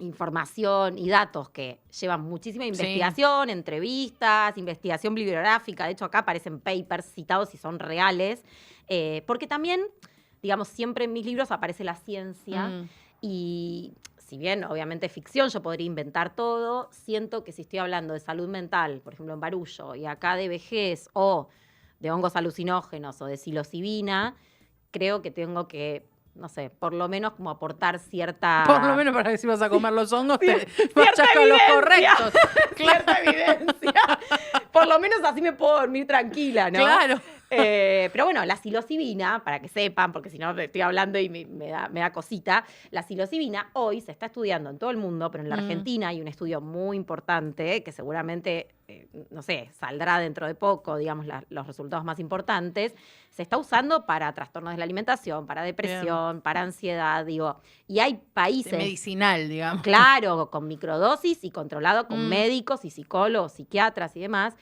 información y datos que llevan muchísima investigación, entrevistas, investigación bibliográfica. De hecho, acá aparecen papers citados y son reales. Porque también, digamos, siempre en mis libros aparece la ciencia. Y si bien, obviamente, es ficción, yo podría inventar todo, siento que si estoy hablando de salud mental, por ejemplo, en Barullo, y acá de vejez o de hongos alucinógenos o de psilocibina, creo que tengo que no sé, por lo menos como aportar cierta... Por lo menos para que si vas a comer los hongos te cierta vayas con los evidencia. correctos. Cierta evidencia. Por lo menos así me puedo dormir tranquila, ¿no? Claro. Pero bueno, la psilocibina, para que sepan, porque si no estoy hablando y me da cosita, la psilocibina hoy se está estudiando en todo el mundo, pero en la Argentina hay un estudio muy importante que seguramente, no sé, saldrá dentro de poco, digamos, los resultados más importantes. Se está usando para trastornos de la alimentación, para depresión, para ansiedad, digo. Y hay países... medicinal, digamos. Claro, con microdosis y controlado con médicos y psicólogos, psiquiatras y demás.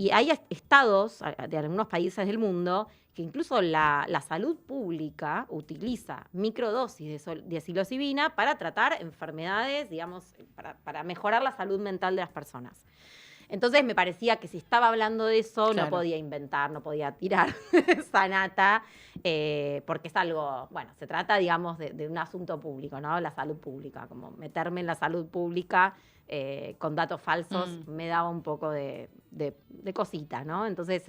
Y hay estados de algunos países del mundo que incluso la salud pública utiliza microdosis de psilocibina para tratar enfermedades, digamos, para mejorar la salud mental de las personas. Entonces me parecía que si estaba hablando de eso, claro, no podía inventar, no podía tirar sanata, porque es algo, bueno, se trata, digamos, de un asunto público, ¿no? La salud pública, como meterme en la salud pública con datos falsos me daba un poco de cosita, ¿no? Entonces,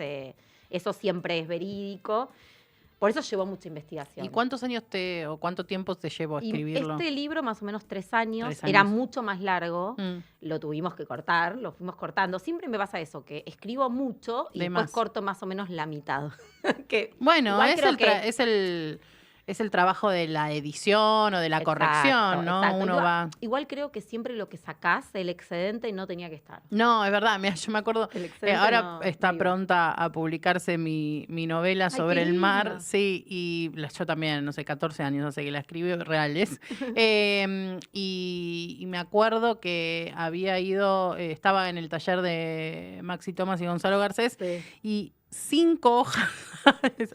eso siempre es verídico. Por eso llevó mucha investigación. ¿Y cuántos años o cuánto tiempo te llevó a escribirlo? Este libro, más o menos 3 años, 3 años. era mucho más largo, Mm. lo tuvimos que cortar, lo fuimos cortando. Siempre me pasa eso, que escribo mucho y De después más. corto más o menos la mitad. Que Bueno, igual creo que- es el trabajo de la edición o de la Exacto, corrección, ¿no? exacto. Uno va... Igual creo que siempre lo que sacás, el excedente, no tenía que estar. No, es verdad, mira, yo me acuerdo, El excedente ahora no está iba. pronta a publicarse mi novela Ay, sobre qué el mar, lindo. sí, y yo también, no sé, 14 años, no sé, que la escribí, reales. Y me acuerdo que había ido, estaba en el taller de Maxi Tomás y Gonzalo Garcés, Sí. y 5 hojas,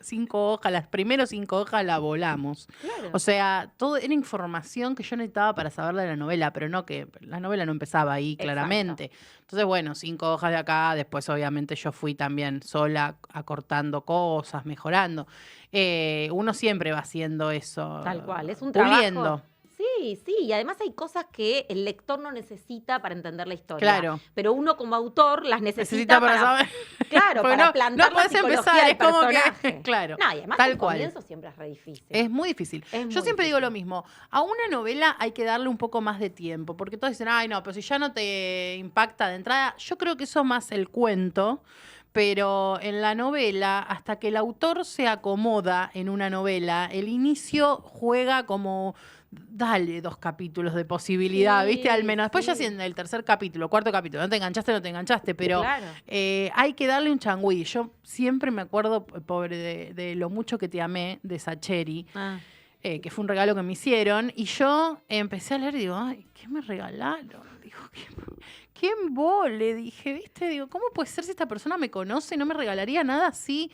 5 hojas, las primeras 5 hojas la volamos. Claro. O sea, todo era información que yo necesitaba para saber de la novela, pero no que la novela no empezaba ahí Exacto. claramente. Entonces, bueno, 5 hojas de acá, después obviamente yo fui también sola acortando cosas, mejorando. Uno siempre va haciendo eso. Tal cual, es un puliendo. trabajo. Sí, sí, y además hay cosas que el lector no necesita para entender la historia. Claro. Pero uno como autor las necesita necesita para saber. Claro, Porque para no plantar la podés psicología empezar, del es como que, personaje. claro, No, y además tal el cual. comienzo siempre es re difícil. Es muy difícil. Es Yo muy siempre digo lo difícil. mismo. A una novela hay que darle un poco más de tiempo, porque todos dicen, ay, no, pero si ya no te impacta de entrada. Yo creo que eso más el cuento, pero en la novela, hasta que el autor se acomoda en una novela, el inicio juega como... Dale 2 capítulos de posibilidad, Sí, ¿viste? Al menos. Después ya sí. si en el tercer capítulo, 4.º capítulo, no te enganchaste, pero Claro. hay que darle un changüí. Yo siempre me acuerdo, pobre, de Lo mucho que te amé, de Sacheri, Ah. que fue un regalo que me hicieron, y yo empecé a leer y digo, ay, ¿qué me regalaron? Digo, ¿qué embole? Dije, ¿viste? Digo, ¿cómo puede ser si esta persona me conoce y no me regalaría nada así?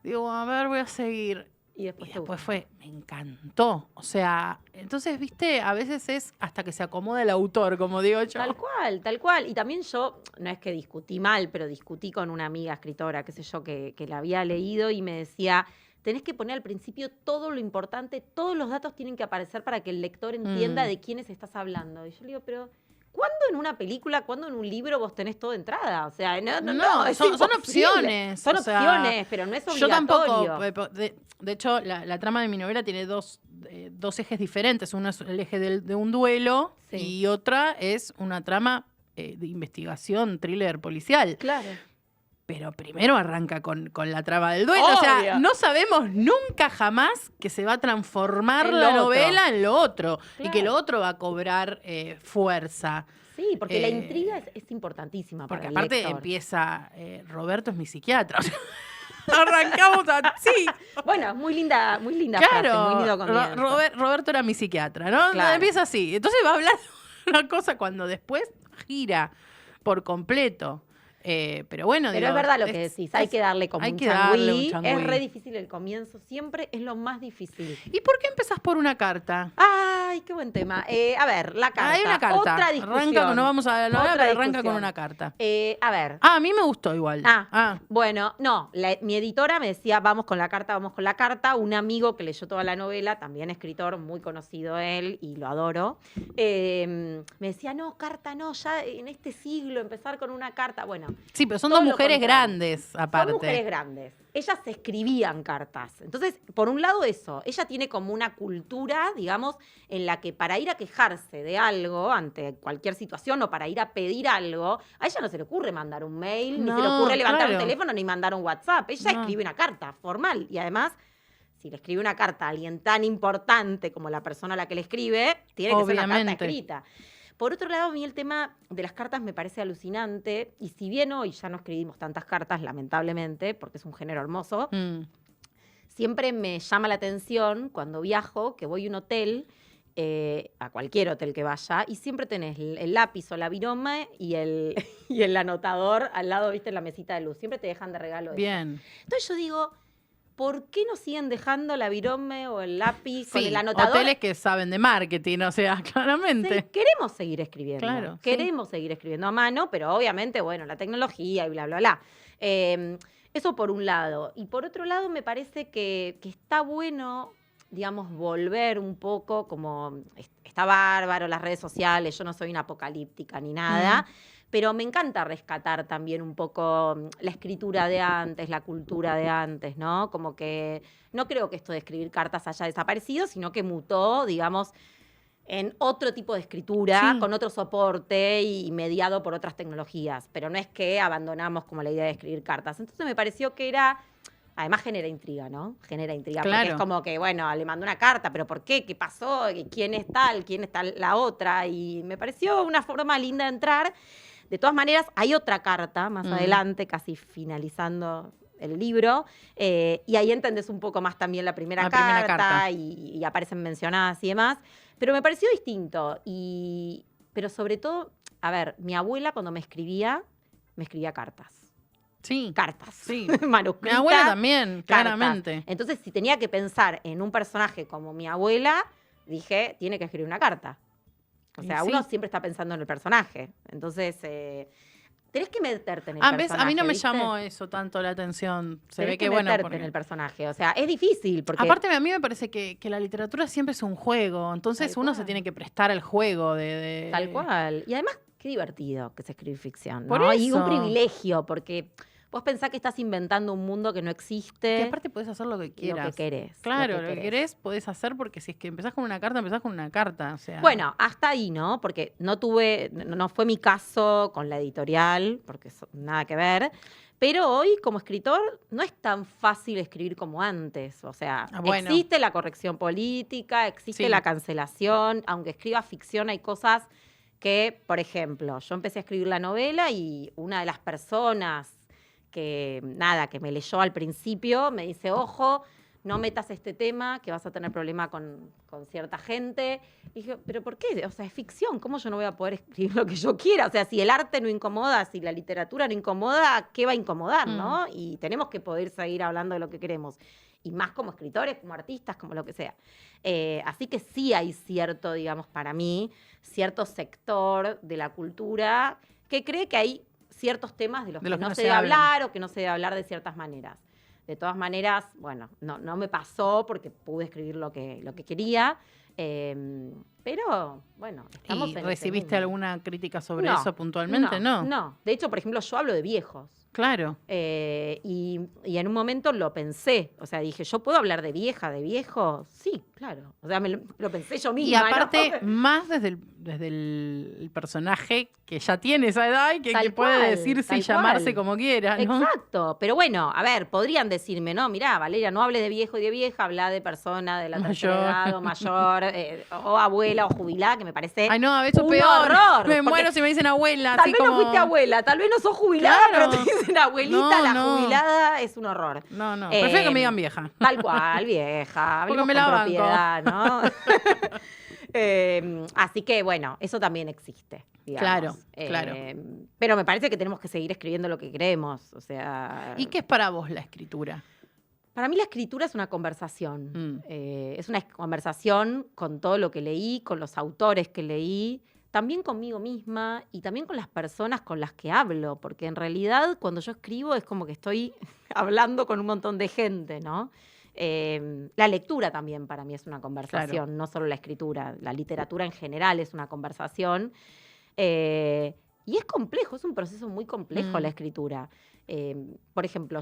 Digo, a ver, voy a seguir. Y después, Y te después gusta. me encantó. O sea, entonces, viste, a veces es hasta que se acomoda el autor, como digo yo. Tal cual, tal cual. Y también yo, no es que discutí mal, pero discutí con una amiga escritora, qué sé yo, que la había leído y me decía, tenés que poner al principio todo lo importante, todos los datos tienen que aparecer para que el lector entienda de quiénes estás hablando. Y yo le digo, pero ¿cuándo en una película, cuándo en un libro vos tenés todo de entrada? O sea, no, es son imposible. opciones. Son o sea, opciones, pero no es Yo obligatorio. tampoco. De hecho, la trama de mi novela tiene dos ejes diferentes. Uno es el eje de un duelo Sí. y otra es una trama de investigación, thriller policial. Claro. Pero primero arranca con la trama del duelo. O sea, Obvio. no sabemos nunca jamás que se va a transformar En lo la otro. novela en lo otro. Y que Claro. lo otro va a cobrar fuerza. Sí, porque la Eh, intriga es importantísima Porque para el aparte lector. empieza, Roberto es mi psiquiatra. O sea, arrancamos así. Bueno, es muy linda frase, muy lindo comienzo. Roberto era mi psiquiatra, ¿no? Claro. Empieza así. Entonces va a hablar de una cosa cuando después gira por completo. Pero bueno, Pero digo, es verdad lo que decís, hay que darle como hay un que darle un changüí. changüí. Es re difícil el comienzo, siempre es lo más difícil. ¿Y por qué empezás por una carta? Ay, qué buen tema. A ver, la carta. Hay una carta. Otra discusión. Arranca, no vamos a la novela, Otra pero arranca discusión. con una carta. A ver. Ah, a mí me gustó igual. Bueno, no, mi editora me decía, vamos con la carta, vamos con la carta. Un amigo que leyó toda la novela, también escritor, muy conocido él, y lo adoro, me decía, no, carta no, ya en este siglo empezar con una carta. Bueno, Sí, pero son todo dos lo mujeres contrario. grandes, aparte. son mujeres grandes. Ellas se escribían cartas. Entonces, por un lado eso, ella tiene como una cultura, digamos, en la que para ir a quejarse de algo ante cualquier situación o para ir a pedir algo, a ella no se le ocurre mandar un mail, ni se le No, ocurre levantar claro. un teléfono, ni mandar un WhatsApp. Ella No. escribe una carta formal y además... Si le escribe una carta a alguien tan importante como la persona a la que le escribe, tiene que ser una Obviamente. carta escrita. Por otro lado, a mí el tema de las cartas me parece alucinante. Y si bien hoy ya no escribimos tantas cartas, lamentablemente, porque es un género hermoso, siempre me llama la atención cuando viajo, que voy a un hotel, a cualquier hotel que vaya, y siempre tenés el lápiz o la virome y el anotador al lado, viste, en la mesita de luz. Siempre te dejan de regalo eso. Bien. Entonces yo digo, ¿por qué no siguen dejando la virome o el lápiz con Sí, el anotador? hoteles que saben de marketing, o sea, claramente. Sí, queremos seguir escribiendo. Claro, Queremos seguir escribiendo a mano, pero obviamente, bueno, la tecnología y bla, bla, bla. Eso por un lado. Y por otro lado, me parece que está bueno, digamos, volver un poco, como está bárbaro las redes sociales, yo no soy una apocalíptica ni nada, Pero me encanta rescatar también un poco la escritura de antes, la cultura de antes, ¿no? Como que no creo que esto de escribir cartas haya desaparecido, sino que mutó, digamos, en otro tipo de escritura, con otro soporte y mediado por otras tecnologías. Pero no es que abandonamos como la idea de escribir cartas. Entonces me pareció que era... Además genera intriga, ¿no? Genera intriga, claro. porque es como que, bueno, le mandó una carta, pero ¿por qué? ¿Qué pasó? ¿Quién es tal? ¿Quién es tal la otra? Y me pareció una forma linda de entrar. De todas maneras, hay otra carta más adelante, casi finalizando el libro, y ahí entendés un poco más también la primera carta. Y aparecen mencionadas y demás. Pero me pareció distinto. Pero sobre todo, a ver, mi abuela cuando me escribía cartas. Sí. Cartas. Sí. Manuscritas. Mi abuela también, cartas. claramente. Entonces, si tenía que pensar en un personaje como mi abuela, dije, tiene que escribir una carta. O sea, uno siempre está pensando en el personaje. Entonces, tenés que meterte en el personaje. ¿Ves? A mí no me ¿viste? llamó eso tanto la atención. Se Tenés ve que meterte bueno. en el personaje. O sea, es difícil. Porque... Aparte, a mí me parece que la literatura siempre es un juego. Entonces, uno se tiene que prestar al juego de... Tal cual. Y además, qué divertido que es escribir ficción, ¿no? Por eso. Y un privilegio, porque vos pensás que estás inventando un mundo que no existe. Que aparte podés hacer lo que quieras. Lo que querés. Claro, lo que querés podés hacer, porque si es que empezás con una carta, empezás con una carta. O sea. Bueno, hasta ahí, ¿no? Porque no fue mi caso con la editorial, porque nada que ver. Pero hoy, como escritor, no es tan fácil escribir como antes. O sea, existe la corrección política, existe la cancelación. Aunque escriba ficción, hay cosas que, por ejemplo, yo empecé a escribir la novela y una de las personas que me leyó al principio me dice, ojo, no metas este tema, que vas a tener problema con cierta gente. Y dije, ¿pero por qué? O sea, es ficción, ¿cómo yo no voy a poder escribir lo que yo quiera? O sea, si el arte no incomoda, si la literatura no incomoda, ¿qué va a incomodar, no? Y tenemos que poder seguir hablando de lo que queremos. Y más como escritores, como artistas, como lo que sea. Así que sí hay cierto, digamos, para mí, cierto sector de la cultura que cree que hay ciertos temas de los que no se debe hablar o que no se debe hablar de ciertas maneras. De todas maneras, bueno, no me pasó porque pude escribir lo que quería, pero bueno, estamos en ¿recibiste alguna crítica sobre eso puntualmente? No. De hecho, por ejemplo, yo hablo de viejos. Claro. Y en un momento lo pensé. O sea, dije, ¿yo puedo hablar de vieja, de viejo? Sí, claro. O sea, lo pensé yo misma. Y aparte, ¿no? más desde el personaje que ya tiene esa edad y que puede decirse y llamarse como quiera, ¿no? Exacto. Pero bueno, a ver, podrían decirme, no, mirá, Valeria, no hable de viejo y de vieja, habla de persona de la tercera edad o mayor, o abuela o jubilada, que me parece Ay, no, a veces un peor. horror. Me muero si me dicen abuela. Tal así vez como... no fuiste abuela, tal vez no sos jubilada, Claro. pero te dicen abuelita, No. jubilada es un horror. No, prefiero que me digan vieja. Tal cual, vieja. Porque Hablemos me con la banco. propiedad, ¿no? Así que, bueno, eso también existe, digamos. Claro. Pero me parece que tenemos que seguir escribiendo lo que queremos, o sea... ¿Y qué es para vos la escritura? Para mí la escritura es una conversación. Es una conversación con todo lo que leí, con los autores que leí, también conmigo misma y también con las personas con las que hablo, porque en realidad cuando yo escribo es como que estoy hablando con un montón de gente, ¿no? La lectura también para mí es una conversación, no solo la escritura. La literatura en general es una conversación. Y es complejo, es un proceso muy complejo la escritura. Por ejemplo,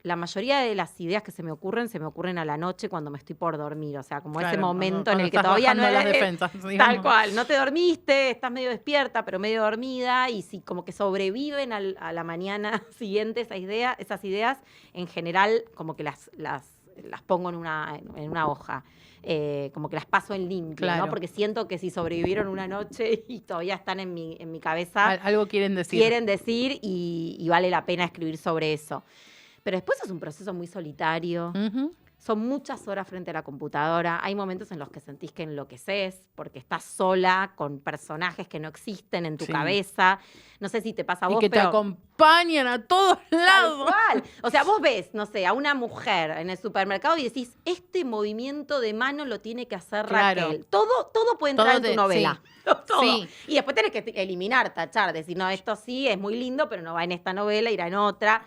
la mayoría de las ideas que se me ocurren a la noche cuando me estoy por dormir. O sea, como ese momento en el que todavía no las defensas, tal cual, no te dormiste, estás medio despierta, pero medio dormida, y si como que sobreviven a la mañana siguiente esas ideas, en general como que las pongo en una hoja. Como que las paso en limpio, ¿no? Porque siento que si sobrevivieron una noche y todavía están en mi cabeza... Algo quieren decir. Y vale la pena escribir sobre eso. Pero después es un proceso muy solitario. Son muchas horas frente a la computadora. Hay momentos en los que sentís que enloqueces porque estás sola con personajes que no existen en tu cabeza. No sé si te pasa a vos, y que te acompañan a todos lados. Tal cual. O sea, vos ves, no sé, a una mujer en el supermercado y decís, este movimiento de mano lo tiene que hacer Raquel. Todo puede entrar en tu novela. Todo. Sí. Y después tenés que eliminar, tachar, decir, no, esto sí es muy lindo, pero no va en esta novela, irá en otra.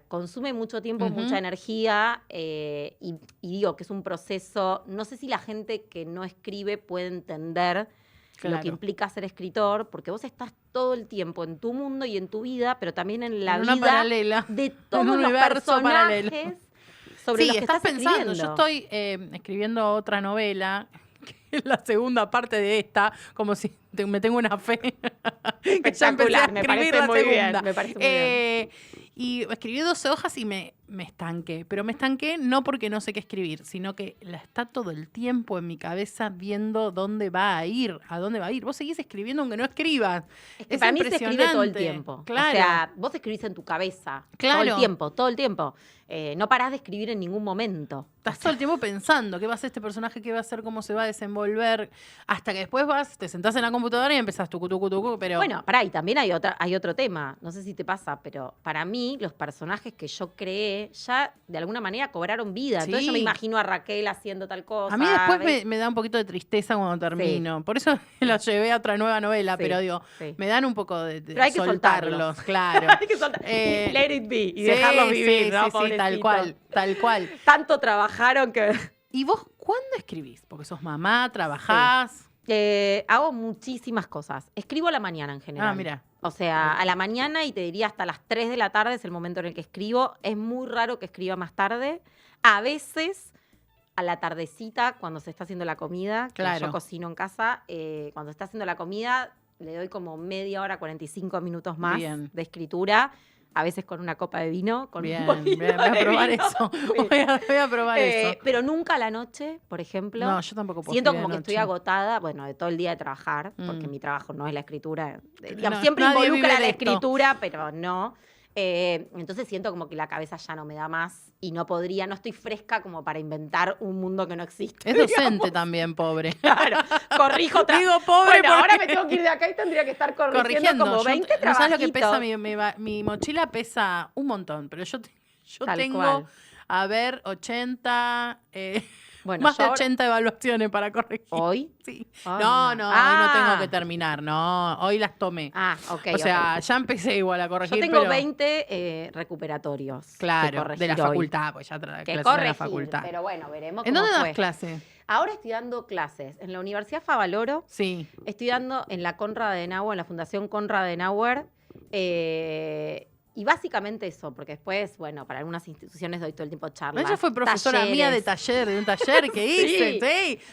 Consume mucho tiempo, mucha energía, y digo que es un proceso, no sé si la gente que no escribe puede entender Claro. lo que implica ser escritor, porque vos estás todo el tiempo en tu mundo y en tu vida, pero también en la En una vida paralela. de En todos un los universo personajes paralelo. sobre Sí, los que estás estás pensando. escribiendo. Yo estoy escribiendo otra novela, que es la segunda parte de esta, como si me tengo una fe. Que ya empecé a Espectacular, me escribir parece la muy bien, segunda. me parece muy bien. Y escribí 12 hojas y me estanqué. Pero me estanqué no porque no sé qué escribir, sino que está todo el tiempo en mi cabeza viendo dónde va a ir, a dónde va a ir. Vos seguís escribiendo aunque no escribas. Es que para mí se escribe todo el impresionante. tiempo. Claro. O sea, vos escribís en tu cabeza Claro. todo el tiempo, todo el tiempo. No parás de escribir en ningún momento. Estás todo el tiempo pensando qué va a hacer este personaje, qué va a hacer, cómo se va a desenvolver, hasta que después te sentás en la computadora y empezás tucu, pero... Bueno, pará, y también hay otro tema, no sé si te pasa, pero para mí los personajes que yo creé ya de alguna manera cobraron vida. Entonces Sí. yo me imagino a Raquel haciendo tal cosa. A mí después ¿ves? me da un poquito de tristeza cuando termino. Por eso la llevé a otra nueva novela, Sí, pero digo, sí. me dan un poco de Pero hay que soltarlos, claro. Hay que soltar. Let it be y dejarlos vivir, ¿no? Sí, tal Pobrecitos. cual. Tanto trabajaron que... ¿Y vos cuándo escribís? Porque sos mamá, trabajás. Hago muchísimas cosas. Escribo a la mañana en general. Ah, mira. O sea, a la mañana y te diría hasta las 3 de la tarde es el momento en el que escribo. Es muy raro que escriba más tarde. A veces, a la tardecita, cuando se está haciendo la comida, que Claro. yo cocino en casa, cuando se está haciendo la comida, le doy como media hora, 45 minutos más Bien. de escritura. A veces con una copa de vino, con Bien, un poquito voy a de probar vino. eso. Sí. Voy a probar eso. Pero nunca a la noche, por ejemplo. No, yo tampoco puedo Siento escribir como de que estoy noche. agotada, bueno, de todo el día de trabajar, porque Mm. mi trabajo no es la escritura. Digamos, No, siempre nadie involucra vive la de esto. escritura, pero no. Entonces siento como que la cabeza ya no me da más y no estoy fresca como para inventar un mundo que no existe. Es docente también, pobre. Claro, corrijo otra. Digo pobre Bueno, ahora porque- me tengo que ir de acá y tendría que estar corrigiendo como 20 ¿No sabes lo que pesa? trabajitos. Mi mochila pesa un montón, pero yo Tal tengo, cual. a ver, 80, Bueno, más yo de ahora- 80 evaluaciones para corregir. ¿Hoy? Sí. Ay, No, no. hoy no tengo que terminar, no, hoy las tomé. Ah, ok. O sea, ok. ya empecé igual a corregir, Yo tengo pero 20 recuperatorios. que claro, de corregir la hoy. facultad, pues ya Que clases de corregir, la facultad. pero bueno, veremos ¿En cómo dónde fue. das clase? Ahora estoy dando clases en la Universidad Favaloro, Sí. estoy dando en la Konrad Adenauer, en la Fundación Konrad Adenauer, y básicamente eso, porque después, bueno, para algunas instituciones doy todo el tiempo charlas. Ella fue profesora mía de un taller que hice, sí.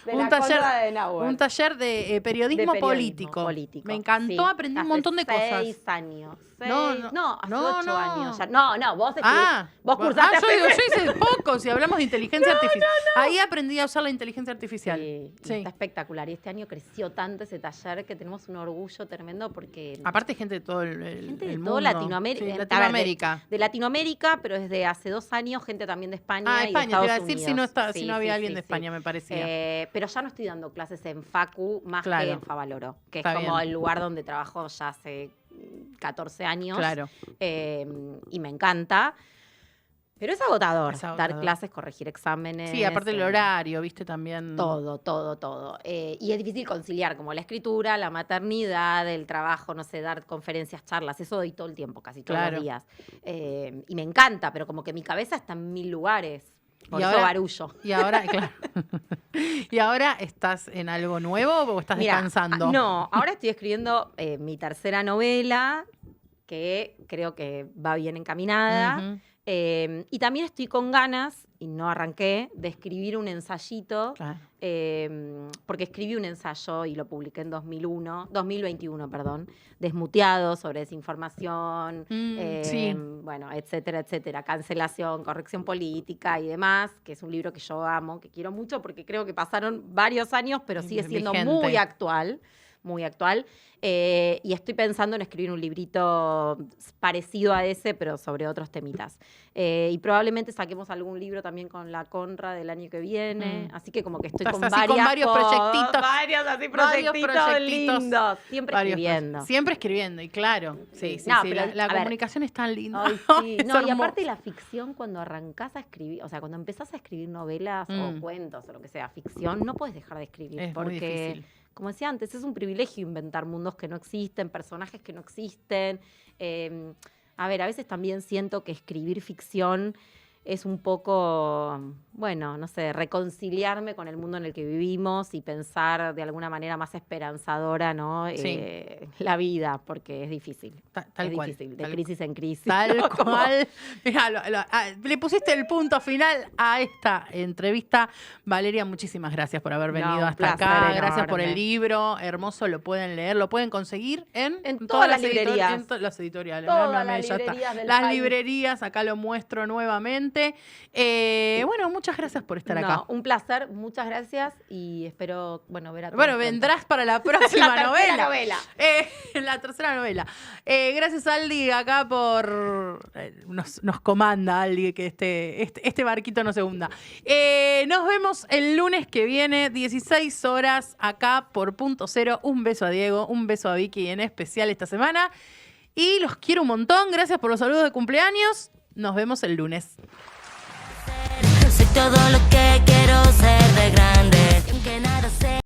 de Un la taller, Konrad Adenauer. un taller de periodismo, De político. Me encantó, sí. aprendí un Hace montón de cosas. 6 años. No, Hace no, 8 no. años. Ya. No, vos vos cursaste yo digo, hace- yo hice poco, si hablamos de inteligencia artificial. Ahí aprendí a usar la inteligencia artificial. Sí, Sí. está espectacular. Y este año creció tanto ese taller que tenemos un orgullo tremendo porque Aparte gente de todo gente de el todo mundo. Latinoamérica. Sí, A ver, Latinoamérica. de Latinoamérica, pero desde hace 2 años, gente también de España. Ah, y de España, te Estados iba a decir Unidos. si no había alguien de sí. España, me parecía. Pero ya no estoy dando clases en Facu más Claro. que en Favaloro, que Está es como bien. el lugar donde trabajo ya hace 14 años. Claro. Y me encanta. Pero es agotador, Es agotador. dar clases, corregir exámenes. Sí, aparte el horario, viste, también. Todo. Y es difícil conciliar como la escritura, la maternidad, el trabajo, no sé, dar conferencias, charlas, eso doy todo el tiempo, casi todos Claro. los días. Y me encanta, pero como que mi cabeza está en 1000 lugares. Por Y eso ahora- barullo. Y ahora, claro. ¿Y ahora estás en algo nuevo o estás Mira, descansando? No, ahora estoy escribiendo mi tercera novela, que creo que va bien encaminada. Ujú. Y también estoy con ganas, y no arranqué, de escribir un ensayito, Claro. porque escribí un ensayo y lo publiqué en 2021, desmuteado, sobre desinformación, Sí. bueno, etcétera, cancelación, corrección política y demás, que es un libro que yo amo, que quiero mucho, porque creo que pasaron varios años, pero sigue siendo Vigente. muy actual. Y estoy pensando en escribir un librito parecido a ese, pero sobre otros temitas. Y probablemente saquemos algún libro también con la Conra del año que viene. Mm. Así que como que estoy Estás con así con varias varios cosas, proyectitos. Varios así Varios proyectitos proyectitos. lindos. Siempre Varios escribiendo. proyectos. Siempre escribiendo, y claro. Sí, sí, No, sí. pero, La a ver, comunicación es tan linda. Ay, sí. Es No, y hermoso. aparte la ficción, cuando arrancás a escribir, o sea, cuando empezás a escribir novelas Mm. o cuentos o lo que sea, ficción, no puedes dejar de escribir. Es muy porque, difícil. como decía antes, es un privilegio inventar mundos que no existen, personajes que no existen. A ver, a veces también siento que escribir ficción es un poco, bueno, no sé, reconciliarme con el mundo en el que vivimos y pensar de alguna manera más esperanzadora, ¿no? Sí. La vida, porque es difícil. Tal es cual. difícil, de crisis en crisis. Tal ¿no? Como- cual. Mirá, le pusiste el punto final a esta entrevista. Valeria, muchísimas gracias por haber venido un hasta placer acá. Gracias por el enorme. libro. Hermoso, lo pueden leer, lo pueden conseguir en todas las librerías. En todas las editoriales. Todas Mirá, las ya está. librerías del Las país. librerías, acá lo muestro nuevamente. Bueno, muchas gracias por estar acá. Un placer, muchas gracias y espero, ver a todos. Bueno, pronto. vendrás para la próxima La tercera novela. La tercera novela. Gracias, Aldi, acá por... nos comanda, Aldi, que este barquito no se hunda. Nos vemos el lunes que viene, 16 horas, acá por Punto Cero. Un beso a Diego, un beso a Vicky en especial esta semana. Y los quiero un montón. Gracias por los saludos de cumpleaños. Nos vemos el lunes. Sé todo lo que